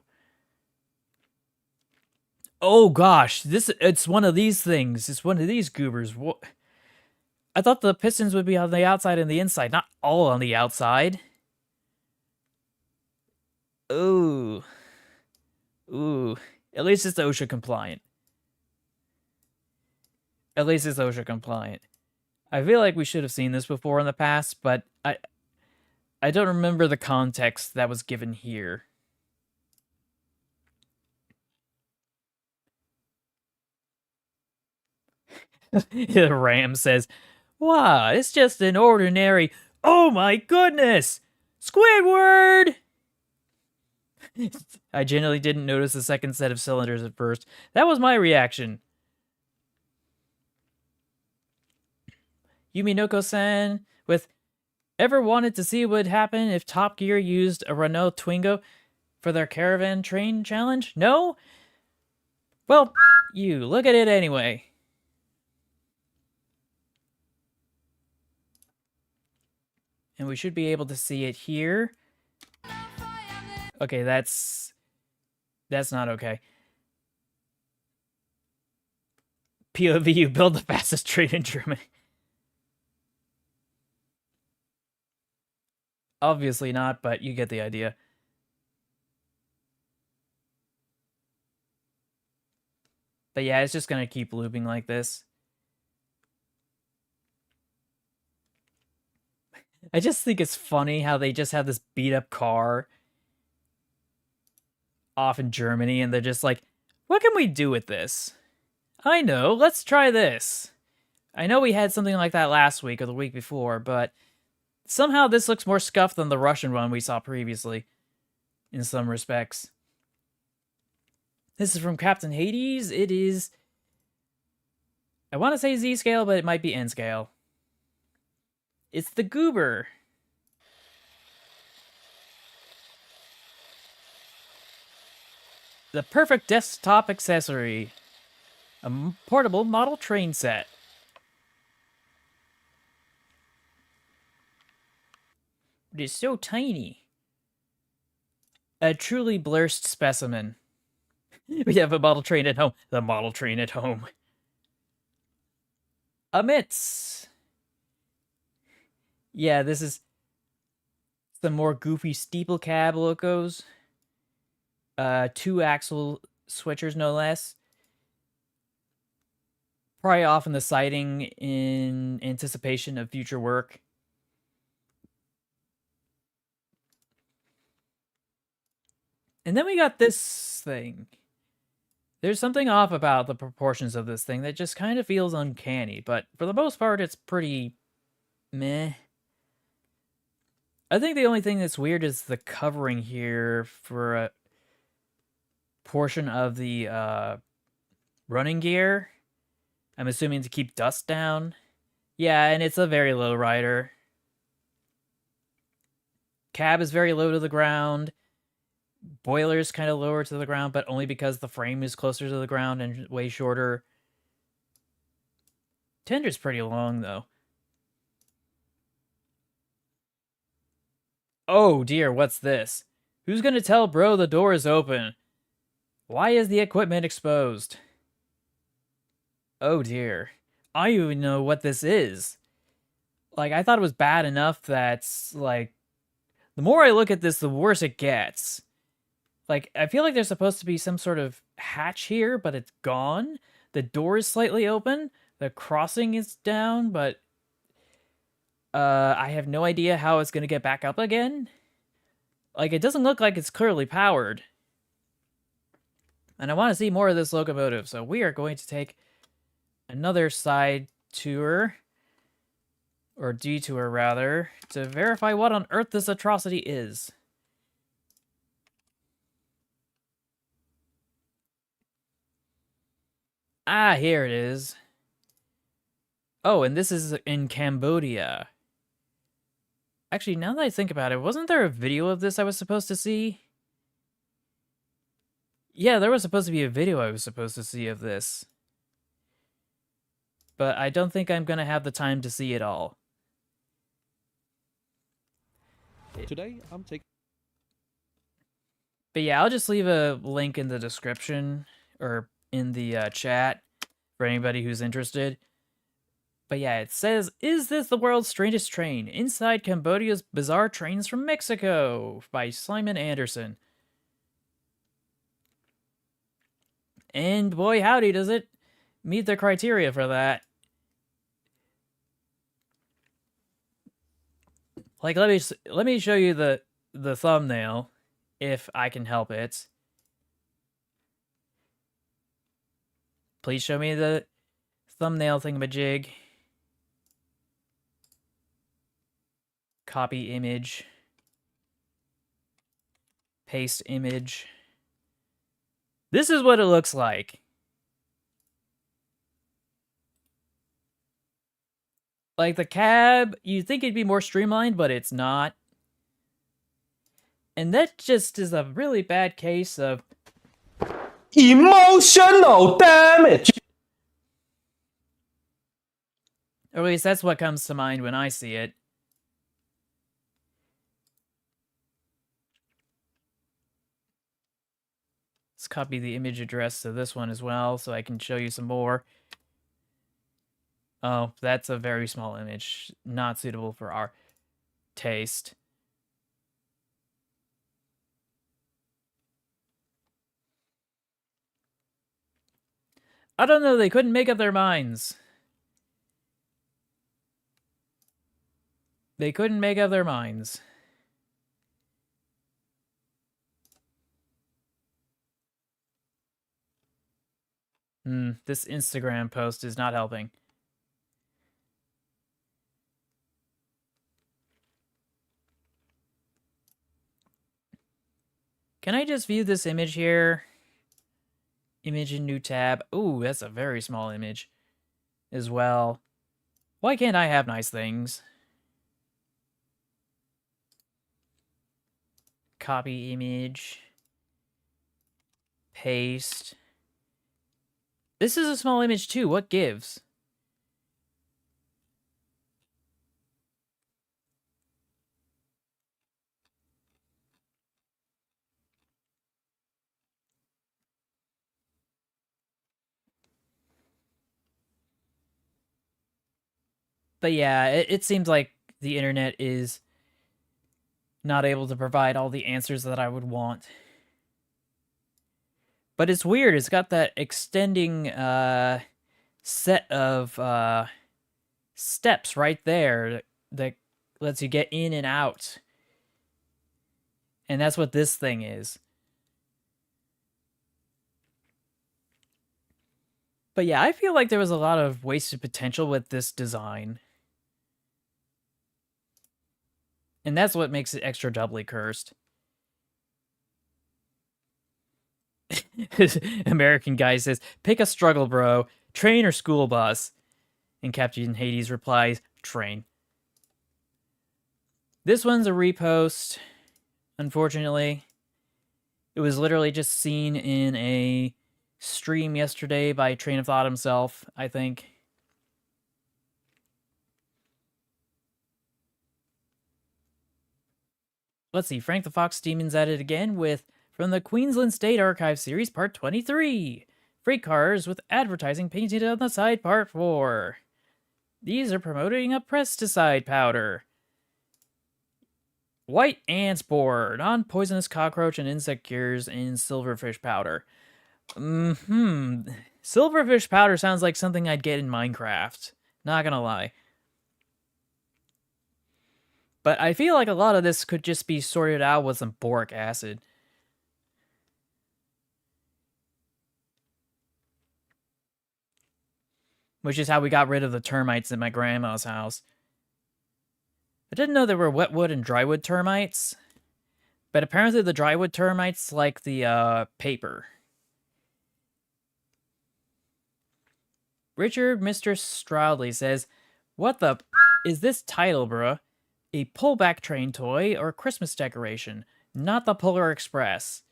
Oh gosh, it's one of these things. It's one of these goobers. What? I thought the pistons would be on the outside and the inside, not all on the outside. Ooh. Ooh. At least it's OSHA compliant. At least it's OSHA compliant. I feel like we should have seen this before in the past, but I don't remember the context that was given here. The Ram says, "Wow, it's just an ordinary... Oh my goodness! Squidward!" I generally didn't notice the second set of cylinders at first. That was my reaction. Yuminoko-san with, "Ever wanted to see what would happen if Top Gear used a Renault Twingo for their caravan train challenge? No? Well, you look at it anyway." And we should be able to see it here. Okay, that's not okay. POV, you build the fastest train in Germany. Obviously not, but you get the idea. But yeah, it's just gonna keep looping like this. I just think it's funny how they just have this beat up car off in Germany and they're just like, what can we do with this? I know, let's try this. I know we had something like that last week or the week before, but somehow this looks more scuffed than the Russian one we saw previously, in some respects. This is from Captain Hades. It is... I want to say Z-scale, but it might be N-scale. It's the Goober. The perfect desktop accessory. A portable model train set. It is so tiny. A truly blurst specimen. We have a model train at home. The model train at home. Emits. Yeah, this is some more goofy steeple cab locos. 2 axle switchers, no less. Probably off in the siding in anticipation of future work. And then we got this thing. There's something off about the proportions of this thing that just kind of feels uncanny, but for the most part, it's pretty meh. I think the only thing that's weird is the covering here for a portion of the running gear. I'm assuming to keep dust down. Yeah, and it's a very low rider. Cab is very low to the ground. Boiler's kind of lower to the ground, but only because the frame is closer to the ground and way shorter. Tender's pretty long, though. Oh dear, what's this? Who's gonna tell bro the door is open? Why is the equipment exposed? Oh dear. I don't even know what this is. Like, I thought it was bad enough that, like, the more I look at this, the worse it gets. Like, I feel like there's supposed to be some sort of hatch here, but it's gone. The door is slightly open. The crossing is down, but I have no idea how it's going to get back up again. Like, it doesn't look like it's clearly powered. And I want to see more of this locomotive, so we are going to take another side tour. or detour rather, to verify what on earth this atrocity is. Ah, here it is. Oh, and this is in Cambodia. Actually, now that I think about it, wasn't there a video of this I was supposed to see? Yeah, there was supposed to be a video I was supposed to see of this. But I don't think I'm gonna have the time to see it all. Today, I'm taking. But yeah, I'll just leave a link in the description or in the chat for anybody who's interested. But yeah, it says, "Is this the world's strangest train? Inside Cambodia's bizarre trains from Mexico" by Simon Anderson. And boy, howdy, does it meet the criteria for that. Like, let me show you the thumbnail, if I can help it. Please show me the thumbnail thingamajig. Copy image. Paste image. This is what it looks like. Like the cab, you'd think it'd be more streamlined, but it's not. And that just is a really bad case of emotional damage. or at least that's what comes to mind when I see it. Let's copy the image address to this one as well so I can show you some more. Oh, that's a very small image. Not suitable for our taste. I don't know, they couldn't make up their minds. They couldn't make up their minds. This Instagram post is not helping. Can I just view this image here? Image in new tab. Ooh, that's a very small image as well. Why can't I have nice things? Copy image. Paste. This is a small image too. What gives? But yeah, it seems like the internet is not able to provide all the answers that I would want. But it's weird. It's got that extending set of steps right there that lets you get in and out. And that's what this thing is. But yeah, I feel like there was a lot of wasted potential with this design. And that's what makes it extra doubly cursed. American guy says, "Pick a struggle, bro. Train or school bus?" And Captain Hades replies, "Train." This one's a repost, unfortunately. It was literally just seen in a stream yesterday by Train of Thought himself, I think. Let's see, Frank the Fox Demon's at it again with from the Queensland State Archive series, part 23. Freight cars with advertising painted on the side, part 4. These are promoting a pesticide powder. White ant spore, non-poisonous cockroach and insect cures in silverfish powder. Silverfish powder sounds like something I'd get in Minecraft. Not gonna lie. But I feel like a lot of this could just be sorted out with some boric acid. Which is how we got rid of the termites at my grandma's house. I didn't know there were wetwood and drywood termites, but apparently the drywood termites like the paper. Richard Mr. Stroudley says, "What the is this title, bruh? A pullback train toy or Christmas decoration? Not the Polar Express."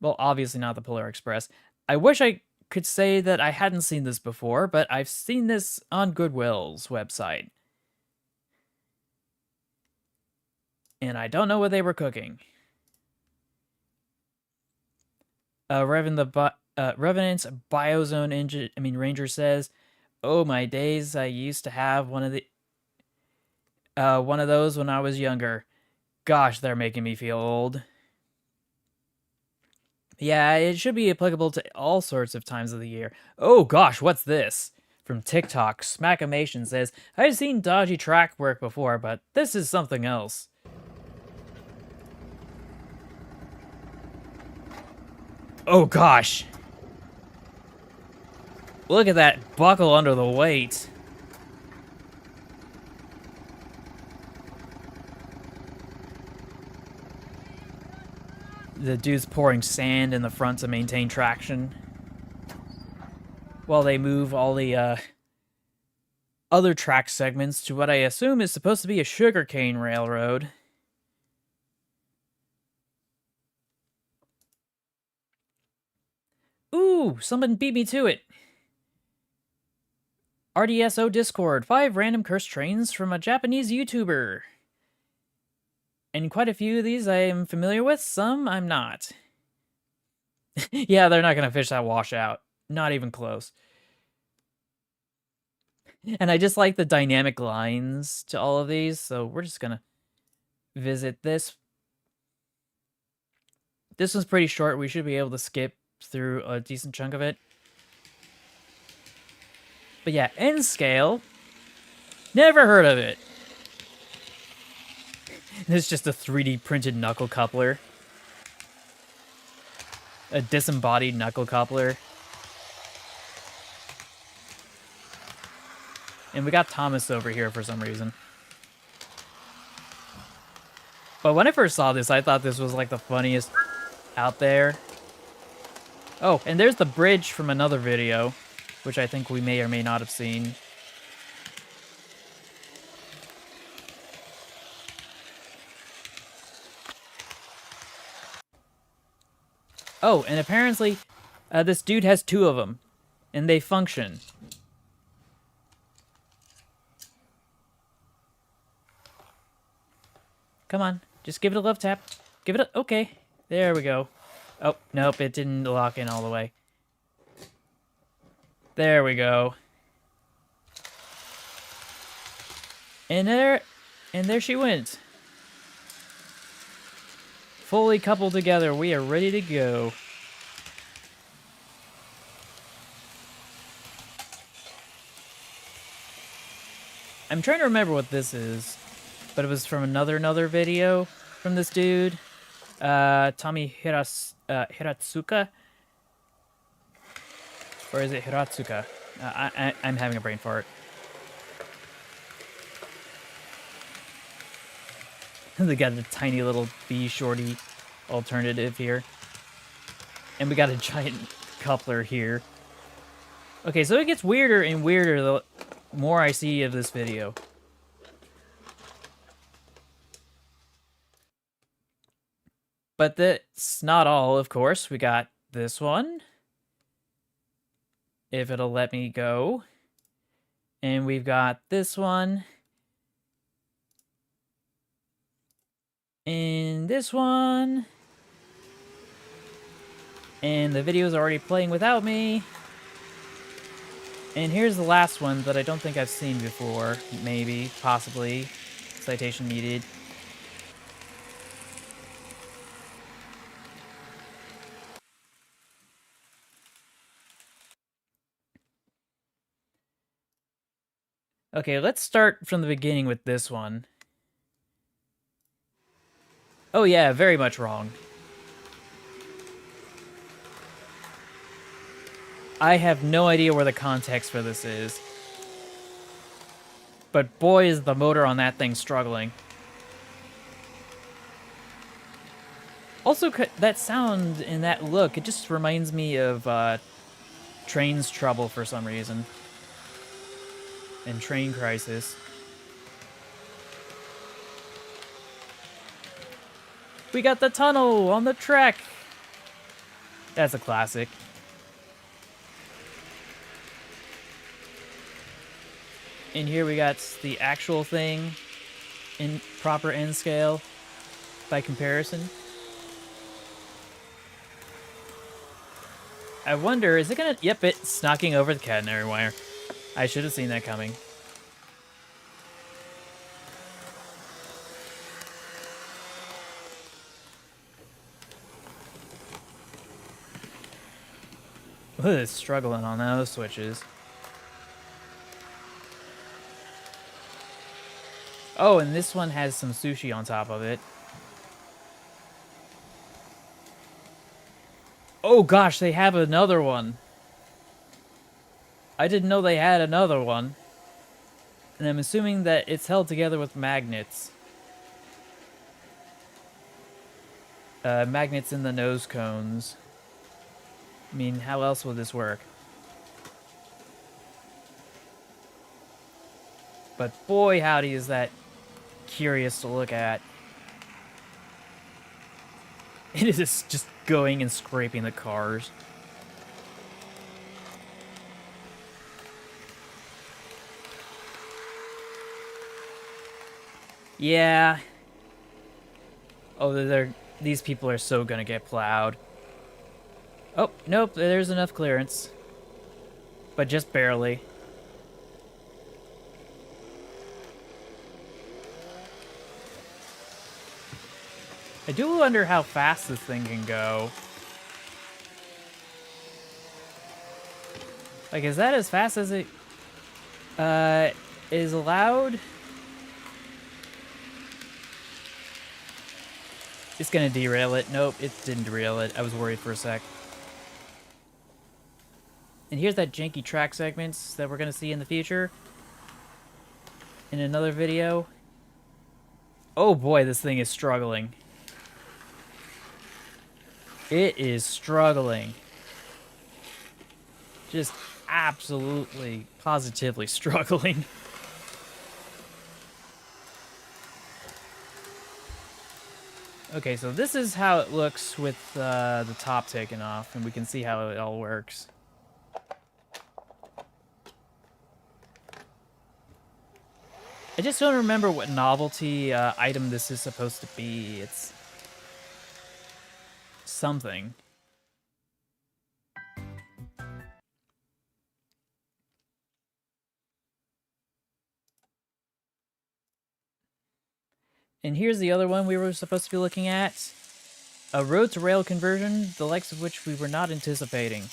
Well, obviously not the Polar Express. I wish I could say that I hadn't seen this before, but I've seen this on Goodwill's website. And I don't know what they were cooking. Revenant's Biozone Ranger says, "Oh my days, I used to have one of those when I was younger. Gosh, they're making me feel old." Yeah, it should be applicable to all sorts of times of the year. Oh gosh, what's this? From TikTok, Smackamation says, "I've seen dodgy track work before, but this is something else." Oh gosh. Look at that buckle under the weight. The dude's pouring sand in the front to maintain traction while they move all the other track segments to what I assume is supposed to be a sugarcane railroad. Ooh, someone beat me to it. RDSO Discord, 5 random cursed trains from a Japanese YouTuber. And quite a few of these I am familiar with, some I'm not. Yeah, they're not gonna fish that washout. Not even close. And I just like the dynamic lines to all of these, so we're just gonna visit this. This one's pretty short. We should be able to skip through a decent chunk of it. But yeah, N scale. Never heard of it. It's just a 3D printed knuckle coupler. A disembodied knuckle coupler. And we got Thomas over here for some reason. But when I first saw this, I thought this was like the funniest out there. Oh, and there's the bridge from another video, which I think we may or may not have seen. Oh, and apparently this dude has 2 of them, and they function. Come on, just give it a love tap. Give it a... Okay, there we go. Oh, nope, it didn't lock in all the way. There we go. And there she went. Fully coupled together, we are ready to go. I'm trying to remember what this is, but it was from another video from this dude, Tommy Hiratsuka, or is it Hiratsuka? I'm having a brain fart. They got a tiny little bee shorty alternative here, and we got a giant coupler here. Okay, so it gets weirder and weirder the more I see of this video. But that's not all, of course. We got this one, if it'll let me go. And we've got this one. And this one. And the video's already playing without me. And here's the last one that I don't think I've seen before. Maybe, possibly. Citation needed. Okay, let's start from the beginning with this one. Oh yeah, very much wrong. I have no idea where the context for this is. But boy, is the motor on that thing struggling. Also, that sound and that look, it just reminds me of Train's Trouble for some reason. And Train Crisis. We got the tunnel on the track! That's a classic. And here we got the actual thing in proper N scale by comparison. I wonder, is it gonna... Yep, it's knocking over the catenary wire. I should have seen that coming. Look at this struggling on those switches. Oh, and this one has some sushi on top of it. Oh gosh, they have another one. I didn't know they had another one. And I'm assuming that it's held together with magnets. Magnets in the nose cones. I mean, how else would this work? But boy, howdy, is that curious to look at. It is just going and scraping the cars. Yeah. Oh, these people are so gonna get plowed. Oh, nope, there's enough clearance. But just barely. I do wonder how fast this thing can go. Like, is that as fast as it is allowed? It's gonna derail it. Nope, it didn't derail it. I was worried for a sec. And here's that janky track segments that we're gonna see in the future. In another video. Oh boy, this thing is struggling. It is struggling. Just absolutely, positively struggling. Okay, so this is how it looks with the top taken off, and we can see how it all works. I just don't remember what novelty item this is supposed to be. It's something. And here's the other one we were supposed to be looking at. A road-to-rail conversion, the likes of which we were not anticipating.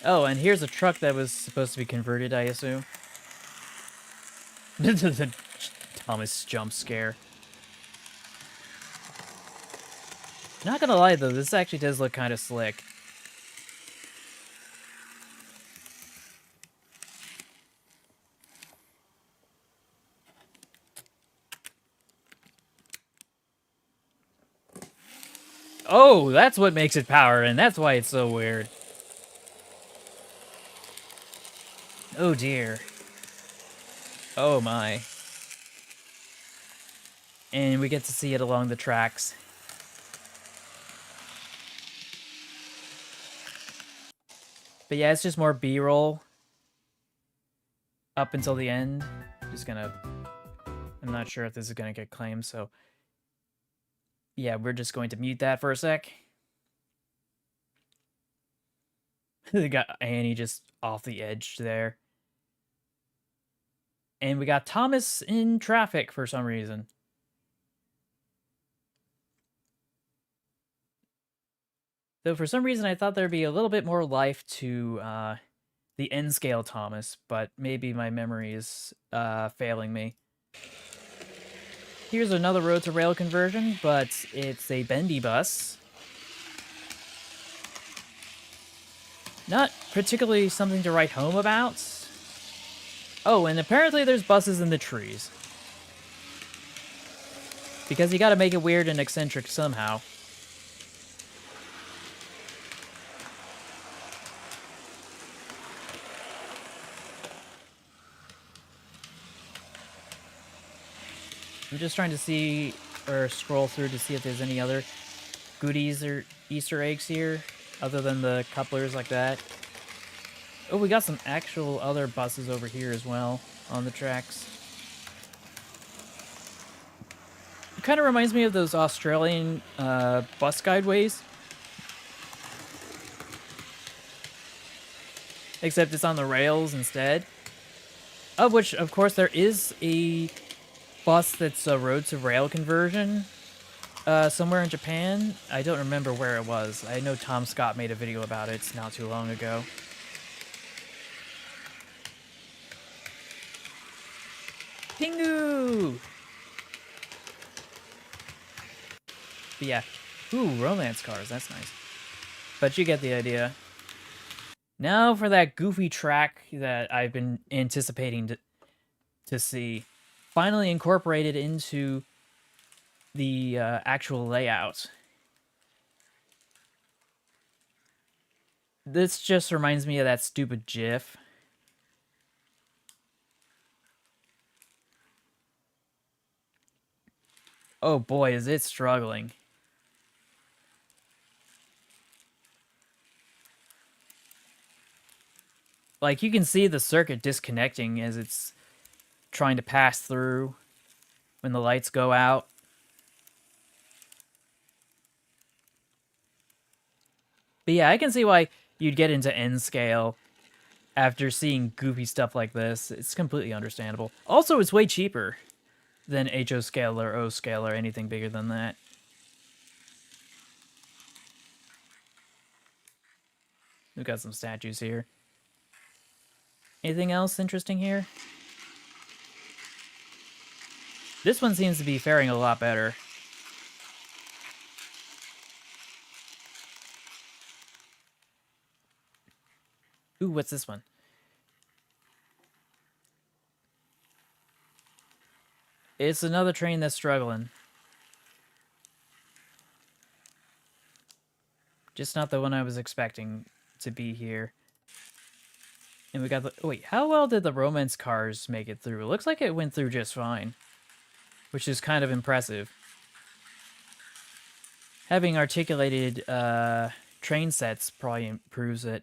Oh, and here's a truck that was supposed to be converted, I assume. The Thomas jump scare. Not gonna lie, though, this actually does look kind of slick. Oh, that's what makes it power, and that's why it's so weird. Oh dear. Oh my. And we get to see it along the tracks. But yeah, it's just more B-roll. Up until the end. Just gonna... I'm not sure if this is gonna get claimed, so... Yeah, we're just going to mute that for a sec. They got Annie just off the edge there. And we got Thomas in traffic for some reason. Though for some reason I thought there'd be a little bit more life to the N-scale Thomas, but maybe my memory is failing me. Here's another road-to-rail conversion, but it's a bendy bus. Not particularly something to write home about. Oh, and apparently there's buses in the trees. Because you gotta make it weird and eccentric somehow. I'm just trying to see, or scroll through to see if there's any other goodies or Easter eggs here, other than the couplers like that. Oh, we got some actual other buses over here as well, on the tracks. It kind of reminds me of those Australian bus guideways. Except it's on the rails instead. Of which, of course, there is a bus that's a road-to-rail conversion somewhere in Japan. I don't remember where it was. I know Tom Scott made a video about it not too long ago. Pingu! But yeah. Ooh, romance cars. That's nice. But you get the idea. Now for that goofy track that I've been anticipating to see. Finally incorporated into the actual layout. This just reminds me of that stupid GIF. Oh boy, is it struggling. Like, you can see the circuit disconnecting as it's trying to pass through when the lights go out. But yeah, I can see why you'd get into N-scale after seeing goofy stuff like this. It's completely understandable. Also, it's way cheaper than HO scale or O scale or anything bigger than that. We've got some statues here. Anything else interesting here? This one seems to be faring a lot better. Ooh, what's this one? It's another train that's struggling. Just not the one I was expecting to be here. And we got the... Wait, how well did the romance cars make it through? It looks like it went through just fine. Which is kind of impressive. Having articulated train sets probably improves it.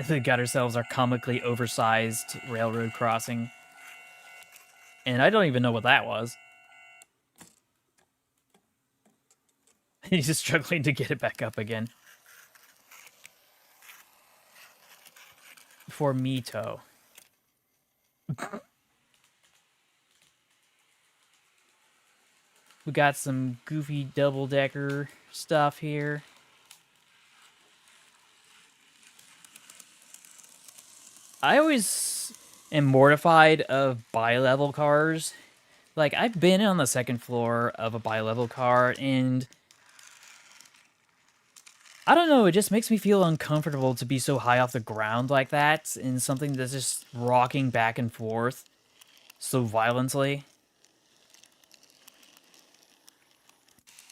We got ourselves our comically oversized railroad crossing. And I don't even know what that was. He's just struggling to get it back up again. For Mito. We got some goofy double-decker stuff here. I always am mortified of bi-level cars. Like, I've been on the second floor of a bi-level car, and I don't know, it just makes me feel uncomfortable to be so high off the ground like that in something that's just rocking back and forth so violently.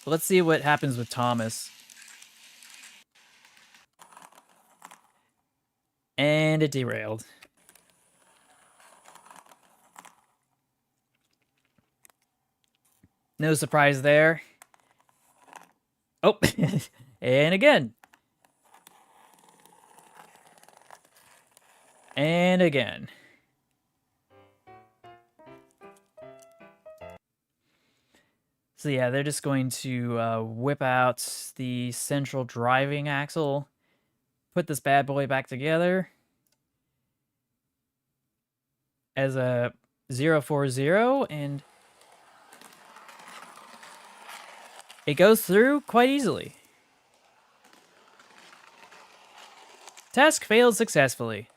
Let's see what happens with Thomas. And it derailed. No surprise there. Oh, and again. And again. So yeah, they're just going to whip out the central driving axle, put this bad boy back together as a 040, and it goes through quite easily. Task failed successfully.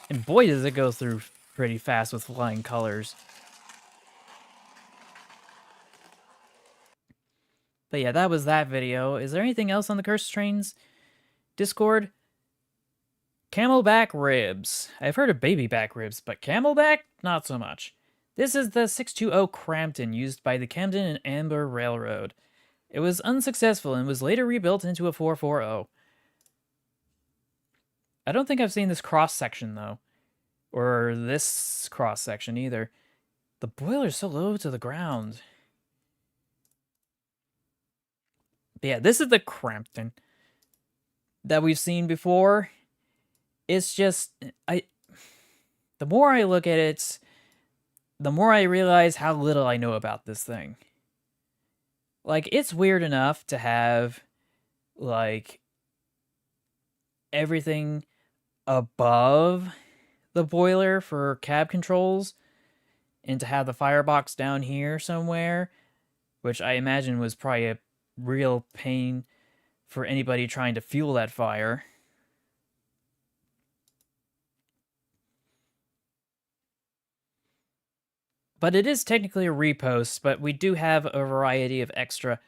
And boy, does it go through pretty fast with flying colors. But yeah, that was that video. Is there anything else on the Cursed Trains Discord? Camelback ribs. I've heard of baby back ribs, but camelback? Not so much. This is the 620 Crampton used by the Camden and Amber Railroad. It was unsuccessful and was later rebuilt into a 440. I don't think I've seen this cross-section, though. Or this cross-section, either. The boiler's so low to the ground. But yeah, this is the Crampton that we've seen before. It's just... the more I look at it, the more I realize how little I know about this thing. Like, it's weird enough to have, like, everything above the boiler for cab controls, and to have the firebox down here somewhere, which I imagine was probably a real pain for anybody trying to fuel that fire. But it is technically a repost, but we do have a variety of extra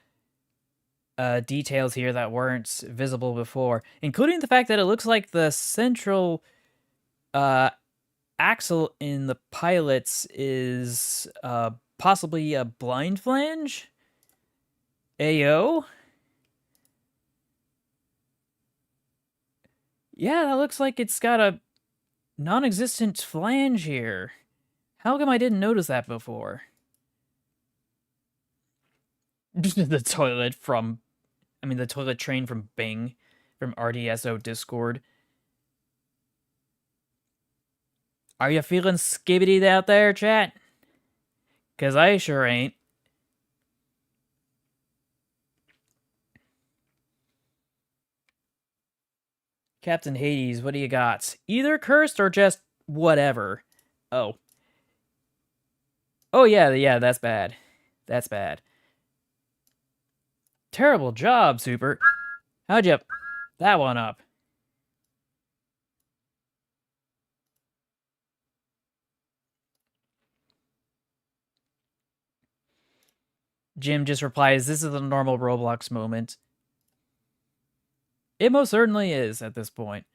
details here that weren't visible before, including the fact that it looks like the central axle in the pilots is possibly a blind flange? Ayo? Yeah, that looks like it's got a non-existent flange here. How come I didn't notice that before? The toilet train from Bing, from RDSO Discord. Are you feeling skibbity out there, chat? 'Cause I sure ain't. Captain Hades, what do you got? Either cursed or just whatever. Oh. Oh, yeah, that's bad. That's bad. Terrible job, Super. How'd you... that one up? Jim just replies, this is a normal Roblox moment. It most certainly is at this point.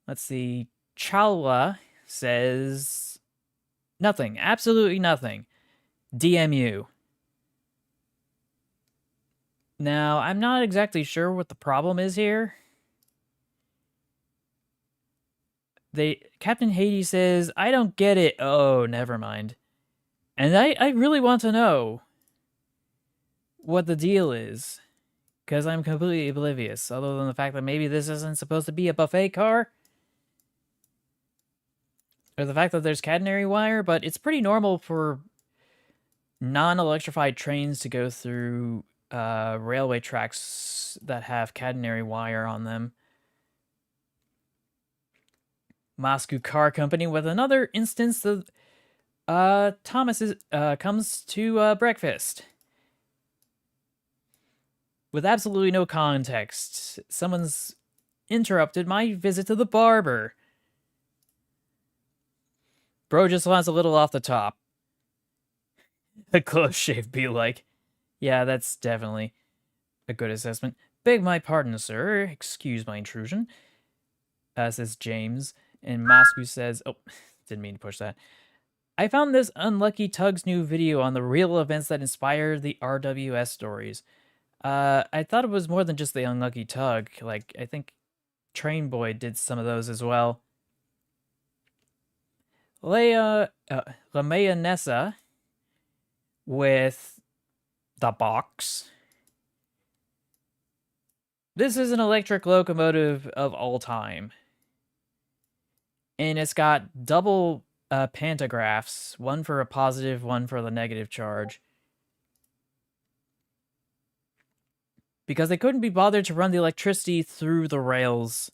Let's see. Chalwa says... nothing. Absolutely nothing. DMU. Now, I'm not exactly sure what the problem is here. Captain Hades says, I don't get it. Oh, never mind. And I really want to know what the deal is, because I'm completely oblivious, other than the fact that maybe this isn't supposed to be a buffet car, or the fact that there's catenary wire, but it's pretty normal for non-electrified trains to go through railway tracks that have catenary wire on them. Moscow Car Company with another instance of Thomas comes to breakfast. With absolutely no context. Someone's interrupted my visit to the barber. Bro just wants a little off the top. A close shave be like. Yeah, that's definitely a good assessment. Beg my pardon, sir. Excuse my intrusion. Says James. And Moscow says... oh, didn't mean to push that. I found this Unlucky Tug's new video on the real events that inspired the RWS stories. I thought it was more than just the Unlucky Tug. Like, I think Train Boy did some of those as well. Lamea Nessa with the box. This is an electric locomotive of all time. And it's got double pantographs, one for a positive, one for the negative charge. Because they couldn't be bothered to run the electricity through the rails.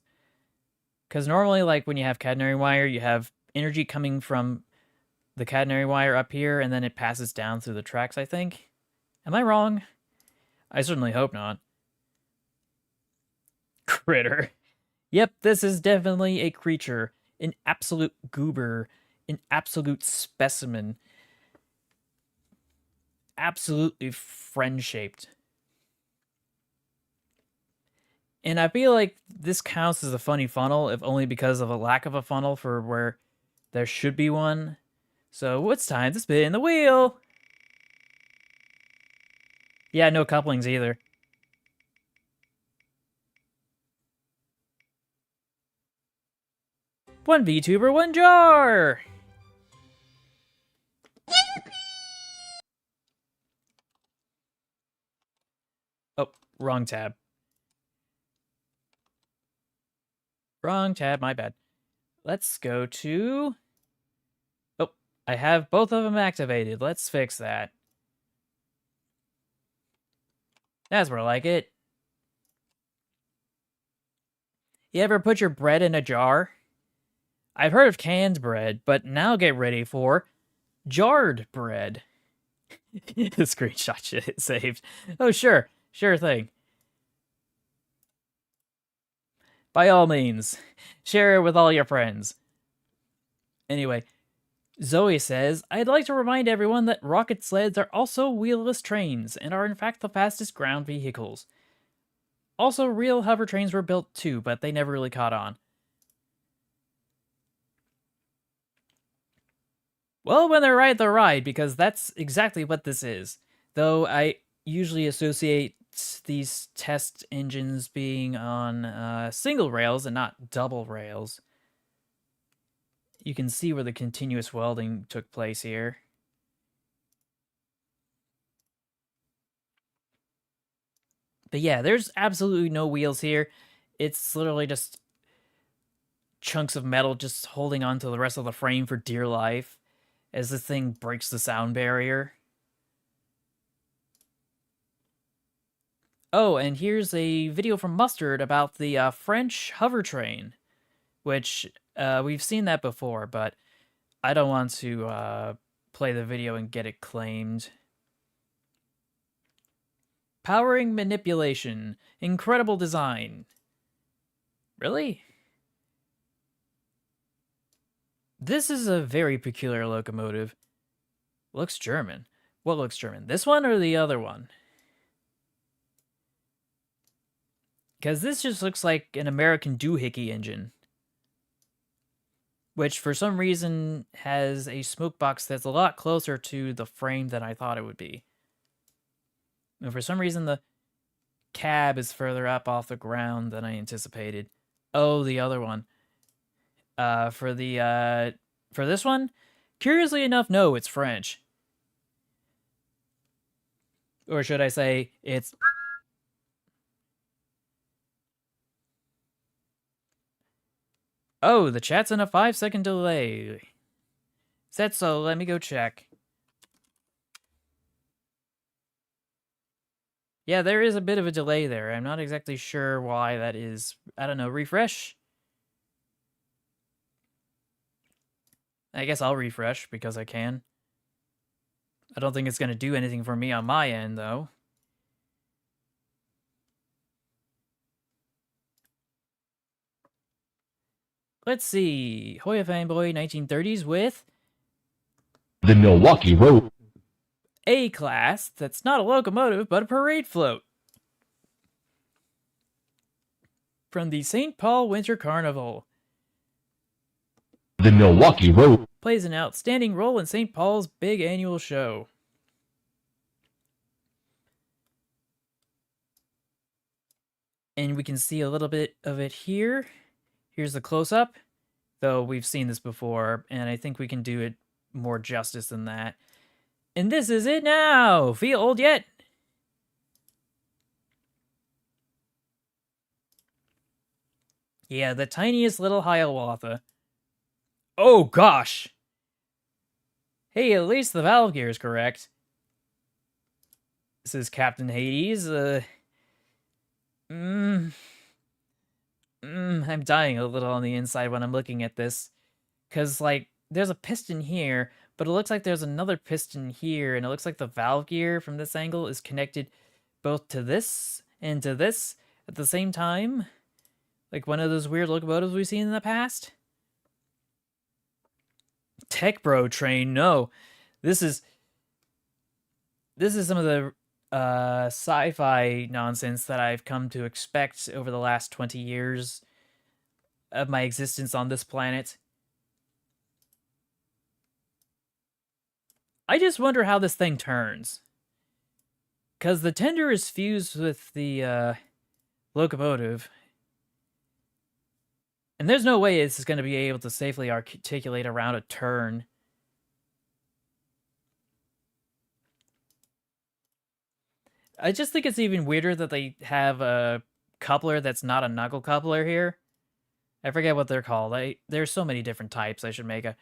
Because normally, like, when you have catenary wire, you have energy coming from the catenary wire up here, and then it passes down through the tracks, I think. Am I wrong? I certainly hope not. Critter. Yep, this is definitely a creature. An absolute goober. An absolute specimen. absolutely friend-shaped. And I feel like this counts as a funny funnel, if only because of a lack of a funnel for where there should be one. So it's time to spin the wheel! Yeah, no couplings either. One VTuber, one jar! Oh, wrong tab. Wrong tab, my bad. Let's go to... Oh, I have both of them activated. Let's fix that. That's more like it. You ever put your bread in a jar? I've heard of canned bread, but now get ready for jarred bread. The screenshot shit saved. Oh, sure. Sure thing. By all means, share it with all your friends. Anyway, Zoe says, I'd like to remind everyone that rocket sleds are also wheelless trains and are in fact the fastest ground vehicles. Also, real hover trains were built too, but they never really caught on. Well, when they're right, they're right, because that's exactly what this is. Though I usually associate these test engines being on single rails and not double rails. You can see where the continuous welding took place here. But yeah, there's absolutely no wheels here. It's literally just chunks of metal just holding on to the rest of the frame for dear life as this thing breaks the sound barrier. Oh, and here's a video from Mustard about the French hover train, which we've seen that before, but I don't want to play the video and get it claimed. Powering manipulation. Incredible design. Really? This is a very peculiar locomotive. Looks German. What looks German? This one or the other one? Because this just looks like an American doohickey engine. Which, for some reason, has a smoke box that's a lot closer to the frame than I thought it would be. And for some reason, the cab is further up off the ground than I anticipated. Oh, the other one. For this one, curiously enough, no, it's French. Or should I say, it's... Oh, the chat's in a 5-second delay. Said so, let me go check. Yeah, there is a bit of a delay there. I'm not exactly sure why that is. I don't know, refresh? I guess I'll refresh because I can. I don't think it's going to do anything for me on my end, though. Let's see. Hoya Fanboy 1930s with... The Milwaukee Road. A class that's not a locomotive, but a parade float. From the St. Paul Winter Carnival. The Milwaukee Road. Plays an outstanding role in St. Paul's big annual show. And we can see a little bit of it here. Here's the close-up, though we've seen this before, and I think we can do it more justice than that. And this is it now! Feel old yet? Yeah, the tiniest little Hiawatha. Oh gosh! Hey, at least the valve gear is correct. This is Captain Hades. I'm dying a little on the inside when I'm looking at this. Because, like, there's a piston here, but it looks like there's another piston here, and it looks like the valve gear from this angle is connected both to this and to this at the same time. Like one of those weird locomotives we've seen in the past. Tech Bro train, no. This is... this is some of the sci-fi nonsense that I've come to expect over the last 20 years of my existence on this planet. I just wonder how this thing turns. Because the tender is fused with the locomotive. And there's no way it's going to be able to safely articulate around a turn. I just think it's even weirder that they have a coupler that's not a knuckle coupler here. I forget what they're called. There's so many different types. I should make a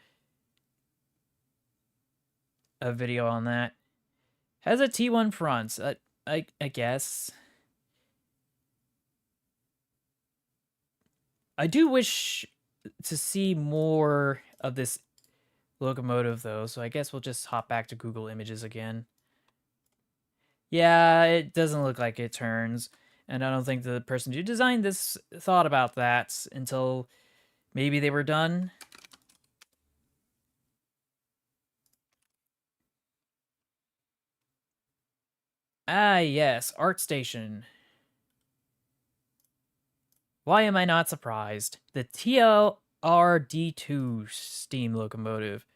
video on that. Has a T1 front. I guess. I do wish to see more of this locomotive, though, so I guess we'll just hop back to Google Images again. Yeah, it doesn't look like it turns, and I don't think the person who designed this thought about that until maybe they were done. Ah, yes, ArtStation. Why am I not surprised? The TLRD2 steam locomotive.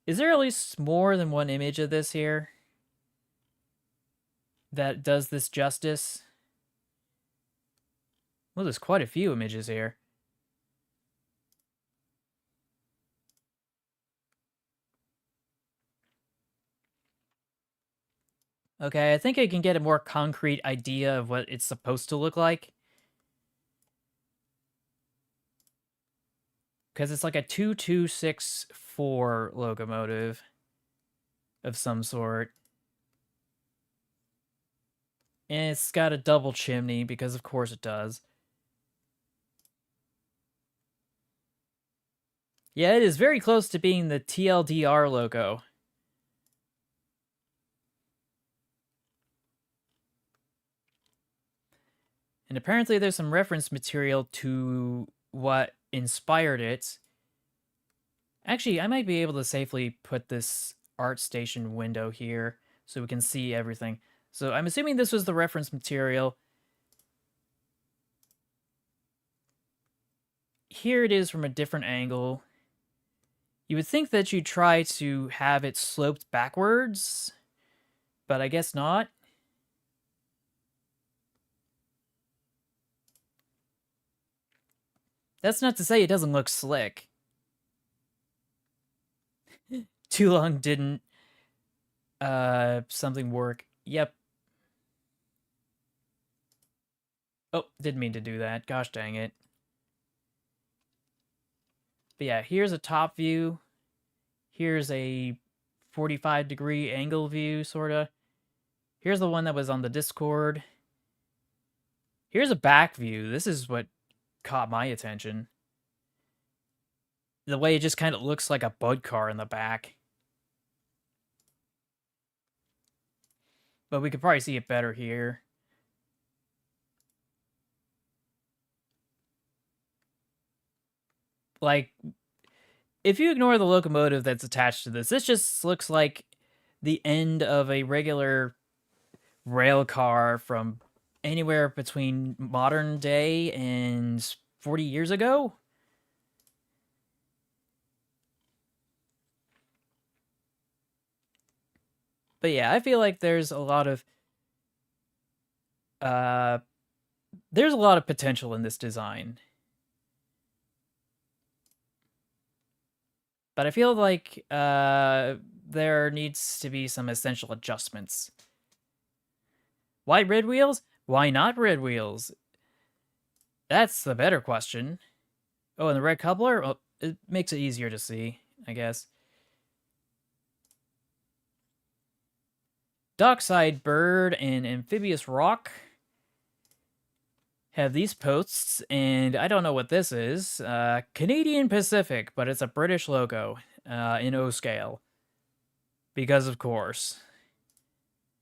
Is there at least more than one image of this here that does this justice? Well, there's quite a few images here. Okay, I think I can get a more concrete idea of what it's supposed to look like. Because it's like a 2264 locomotive of some sort. And it's got a double chimney, because of course it does. Yeah, it is very close to being the TLDR logo. And apparently there's some reference material to what inspired it. Actually, I might be able to safely put this ArtStation window here so we can see everything. So I'm assuming this was the reference material. Here it is from a different angle. You would think that you'd try to have it sloped backwards, but I guess not. That's not to say it doesn't look slick. Too long didn't something work. Yep. Oh, didn't mean to do that. Gosh dang it. But yeah, here's a top view. Here's a 45-degree angle view, sorta. Here's the one that was on the Discord. Here's a back view. This is what caught my attention. The way it just kind of looks like a bud car in the back. But we could probably see it better here. Like, if you ignore the locomotive that's attached to this just looks like the end of a regular rail car from anywhere between modern day and 40 years ago. But yeah, I feel like there's a lot of potential in this design. But I feel like there needs to be some essential adjustments. Why red wheels? Why not red wheels? That's the better question. Oh, and the red coupler? Well, it makes it easier to see, I guess. Dockside Bird and Amphibious Rock have these posts, and I don't know what this is. Canadian Pacific, but it's a British logo in O scale. Because of course.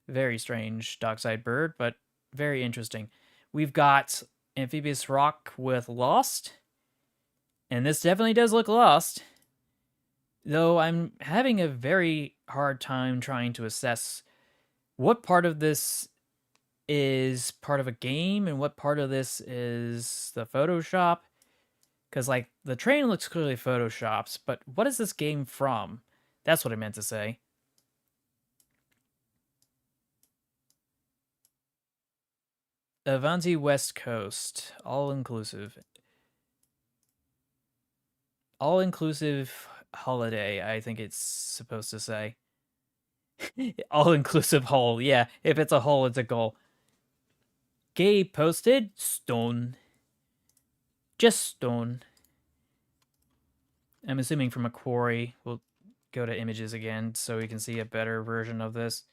Very strange Dockside Bird, but very interesting. We've got Amphibious Rock with Lost. And this definitely does look lost. Though I'm having a very hard time trying to assess what part of this is part of a game and what part of this is the Photoshop. Because, like, the train looks clearly photoshopped, but what is this game from? That's what I meant to say. Avanti West Coast. All-inclusive. All-inclusive holiday, I think it's supposed to say. All-inclusive hole. Yeah, if it's a hole, it's a goal. Gay posted. Stone. Just stone. I'm assuming from a quarry. We'll go to images again so we can see a better version of this.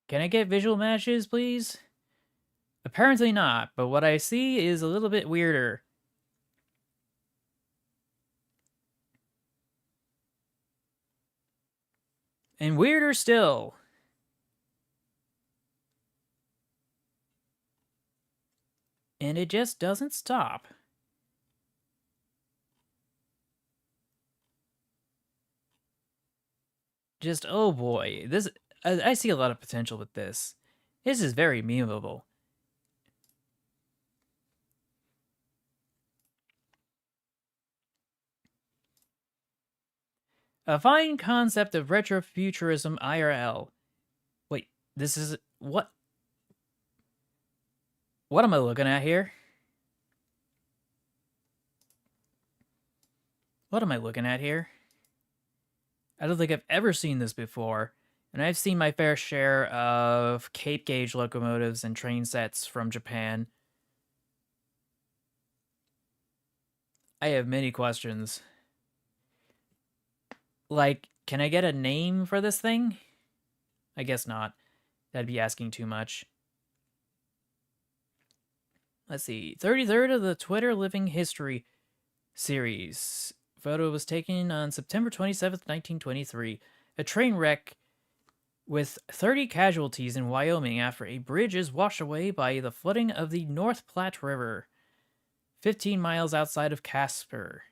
Can I get visual matches, please? Apparently not, but what I see is a little bit weirder. And weirder still. And it just doesn't stop. Just, oh boy. This I see a lot of potential with this. This is very memeable. A fine concept of retrofuturism IRL. Wait, this is... What? What am I looking at here? What am I looking at here? I don't think I've ever seen this before. And I've seen my fair share of Cape gauge locomotives and train sets from Japan. I have many questions. Like, can I get a name for this thing? I guess not. That'd be asking too much. Let's see. 33rd of the Twitter Living History series. Photo was taken on September 27th, 1923. A train wreck with 30 casualties in Wyoming after a bridge is washed away by the flooding of the North Platte River, 15 miles outside of Casper.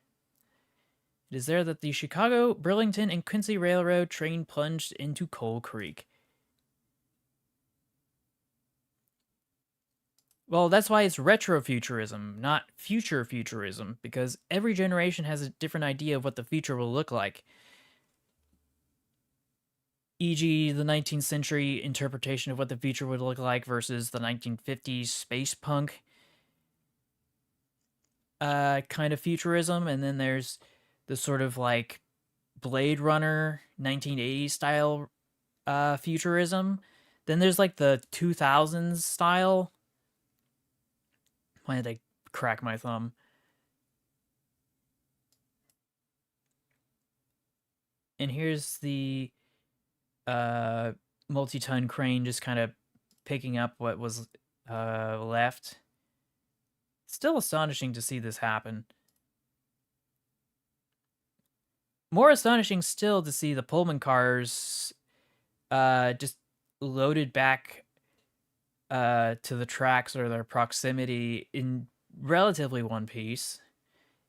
It is there that the Chicago, Burlington, and Quincy Railroad train plunged into Coal Creek. Well, that's why it's retrofuturism, not future futurism, because every generation has a different idea of what the future will look like. E.g., the 19th century interpretation of what the future would look like versus the 1950s space punk kind of futurism, and then there's the sort of like Blade Runner 1980s style futurism. Then there's like the 2000s style. Why did I crack my thumb? And here's the multi-ton crane just kind of picking up what was left. Still astonishing to see this happen. More astonishing still to see the Pullman cars just loaded back to the tracks or their proximity in relatively one piece.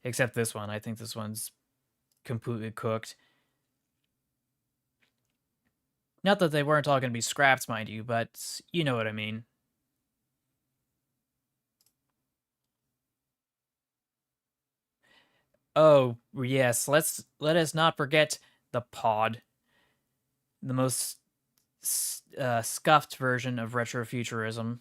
Except this one. I think this one's completely cooked. Not that they weren't all going to be scrapped, mind you, but you know what I mean. Oh, yes, let us not forget the pod. The most scuffed version of retrofuturism.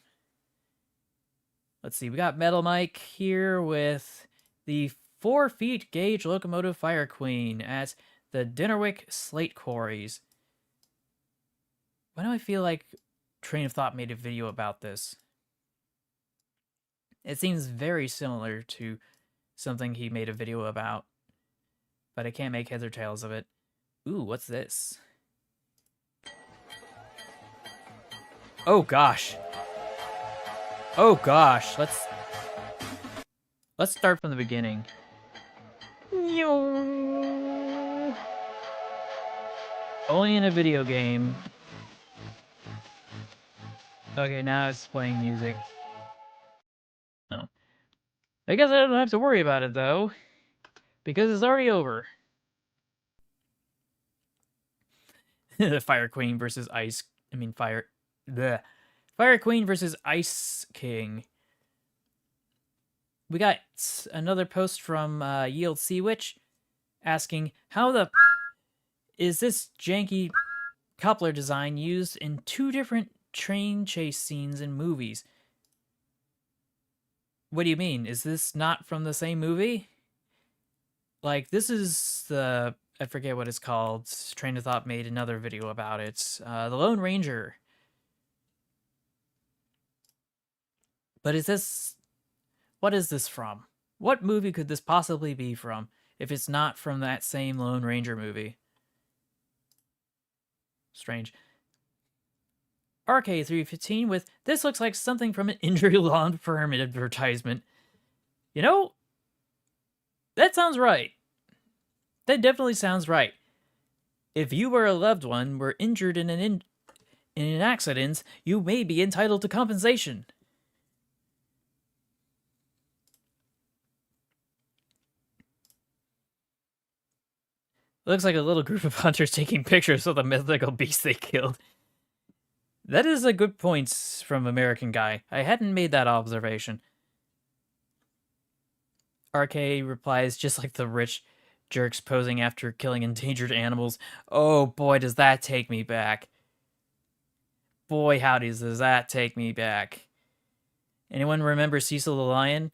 Let's see, we got Metal Mike here with the 4-feet gauge locomotive Fire Queen at the Dinnerwick Slate Quarries. Why do I feel like Train of Thought made a video about this? It seems very similar to something he made a video about, but I can't make heads or tails of it. Ooh, what's this? Oh gosh. Oh gosh, let's start from the beginning. Only in a video game. Okay, now it's playing music. Oh. I guess I don't have to worry about it, though. Because it's already over. Fire Queen versus Ice... I mean, Fire... Bleh. Fire Queen versus Ice King. We got another post from Yield Sea Witch asking, how the is this janky coupler design used in 2 different train chase scenes in movies? What do you mean? Is this not from the same movie? Like, this is the... I forget what it's called. Train of Thought made another video about it. The Lone Ranger. But is this... What is this from? What movie could this possibly be from if it's not from that same Lone Ranger movie? Strange. RK315 with, this looks like something from an injury law firm advertisement. You know, that sounds right. That definitely sounds right. If you or a loved one were injured in an accident, you may be entitled to compensation. Looks like a little group of hunters taking pictures of the mythical beast they killed. That is a good point from American Guy. I hadn't made that observation. RK replies just like the rich jerks posing after killing endangered animals. Oh boy, does that take me back. Boy, howdy, does that take me back. Anyone remember Cecil the Lion?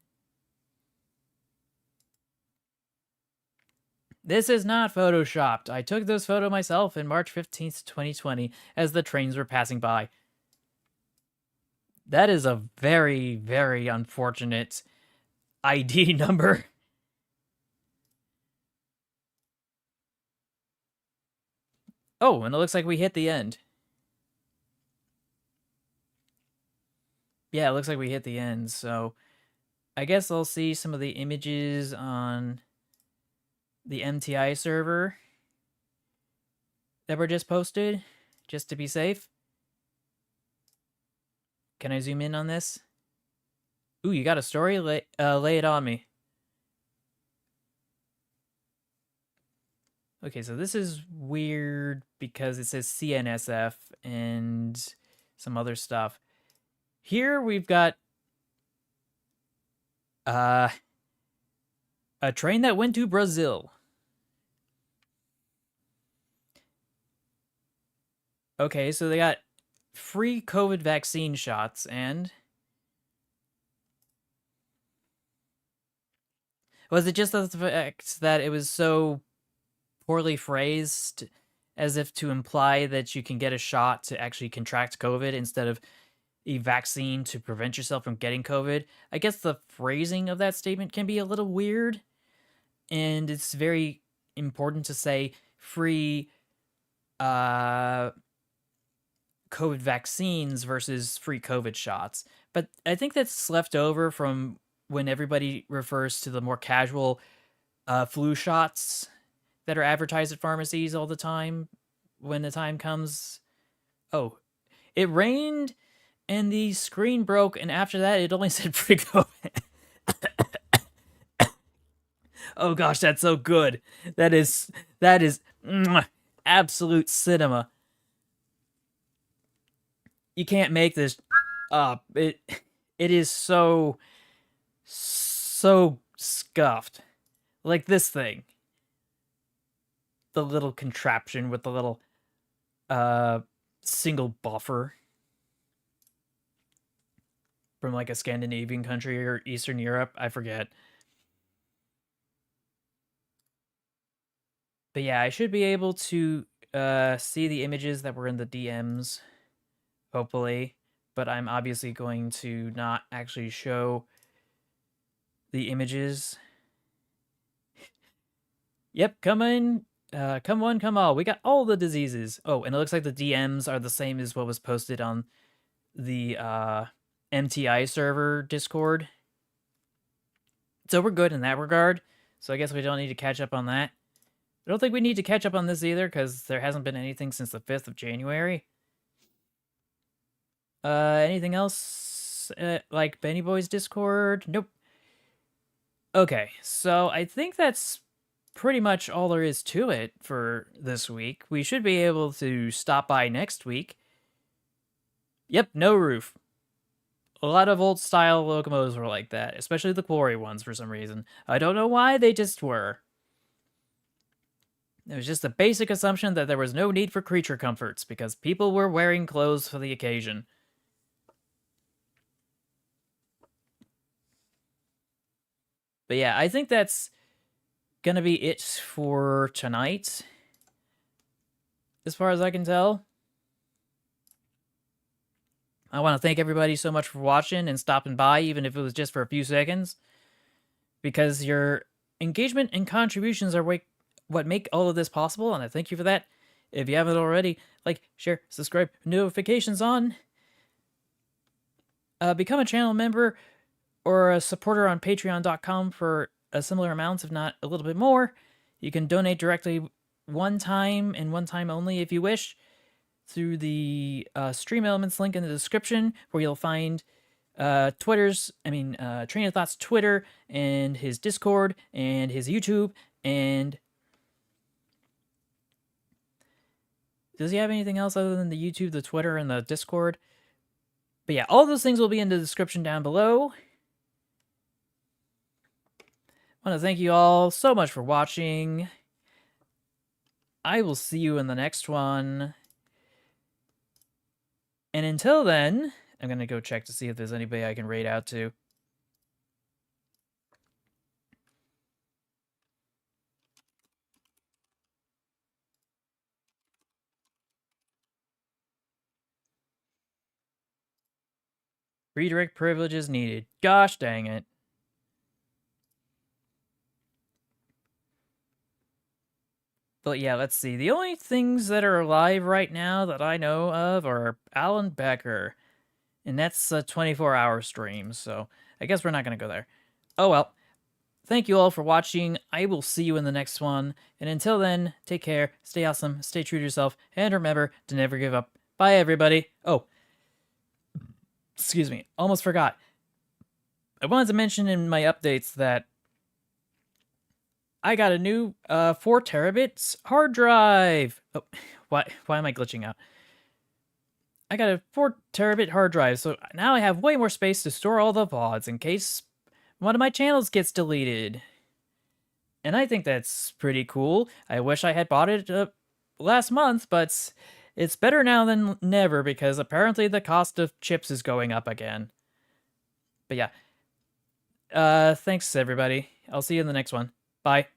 This is not photoshopped. I took this photo myself in March 15th, 2020, as the trains were passing by. That is a very, very unfortunate ID number. Oh, and it looks like we hit the end. Yeah, it looks like we hit the end, so I guess I'll see some of the images on the MTI server that were just posted, just to be safe. Can I zoom in on this? Ooh, you got a story? Lay it on me. Okay, so this is weird because it says CNSF and some other stuff. Here we've got a train that went to Brazil. Okay, so they got free COVID vaccine shots, and was it just the fact that it was so poorly phrased as if to imply that you can get a shot to actually contract COVID instead of a vaccine to prevent yourself from getting COVID? I guess the phrasing of that statement can be a little weird, and it's very important to say free COVID vaccines versus free COVID shots. But I think that's left over from when everybody refers to the more casual flu shots that are advertised at pharmacies all the time when the time comes. Oh, it rained and the screen broke, and after that it only said free COVID. Oh gosh, that's so good. That is absolute cinema. You can't make this up. It is so scuffed. Like this thing. The little contraption with the little single buffer from like a Scandinavian country or Eastern Europe, I forget. But yeah, I should be able to see the images that were in the DMs, hopefully. But I'm obviously going to not actually show the images. Yep, come in. Come one, come all. We got all the diseases. Oh, and it looks like the DMs are the same as what was posted on the MTI server Discord. So we're good in that regard. so I guess we don't need to catch up on that. I don't think we need to catch up on this either, because there hasn't been anything since the 5th of January. Anything else? Like Benny Boy's Discord? Nope. Okay, so I think that's pretty much all there is to it for this week. We should be able to stop by next week. Yep, no roof. A lot of old style locomotives were like that, especially the quarry ones for some reason. I don't know why, they just were. It was just a basic assumption that there was no need for creature comforts because people were wearing clothes for the occasion. But yeah, I think that's gonna be it for tonight, as far as I can tell. I want to thank everybody so much for watching and stopping by, even if it was just for a few seconds, because your engagement and contributions are what make all of this possible, and I thank you for that. If you haven't already, like, share, subscribe, notifications on. Become a channel member or a supporter on patreon.com for a similar amount, if not a little bit more. You can donate directly one time and one time only if you wish through the Stream Elements link in the description, where you'll find Train of Thought's Twitter and his Discord and his YouTube. And does he have anything else other than the YouTube, the Twitter, and the Discord? But yeah, all those things will be in the description down below. I want to thank you all so much for watching. I will see you in the next one. And until then, I'm going to go check to see if there's anybody I can raid out to. Redirect privileges needed. Gosh dang it. But yeah, let's see. The only things that are alive right now that I know of are Alan Becker. And that's a 24-hour stream, so I guess we're not going to go there. Oh well. Thank you all for watching. I will see you in the next one. And until then, take care, stay awesome, stay true to yourself, and remember to never give up. Bye, everybody. Oh, excuse me, almost forgot. I wanted to mention in my updates that I got a new 4 terabits hard drive. Oh, why am I glitching out? I got a 4 terabit hard drive, so now I have way more space to store all the VODs in case one of my channels gets deleted. And I think that's pretty cool. I wish I had bought it last month, but it's better now than never because apparently the cost of chips is going up again. But yeah. Thanks, everybody. I'll see you in the next one. Bye.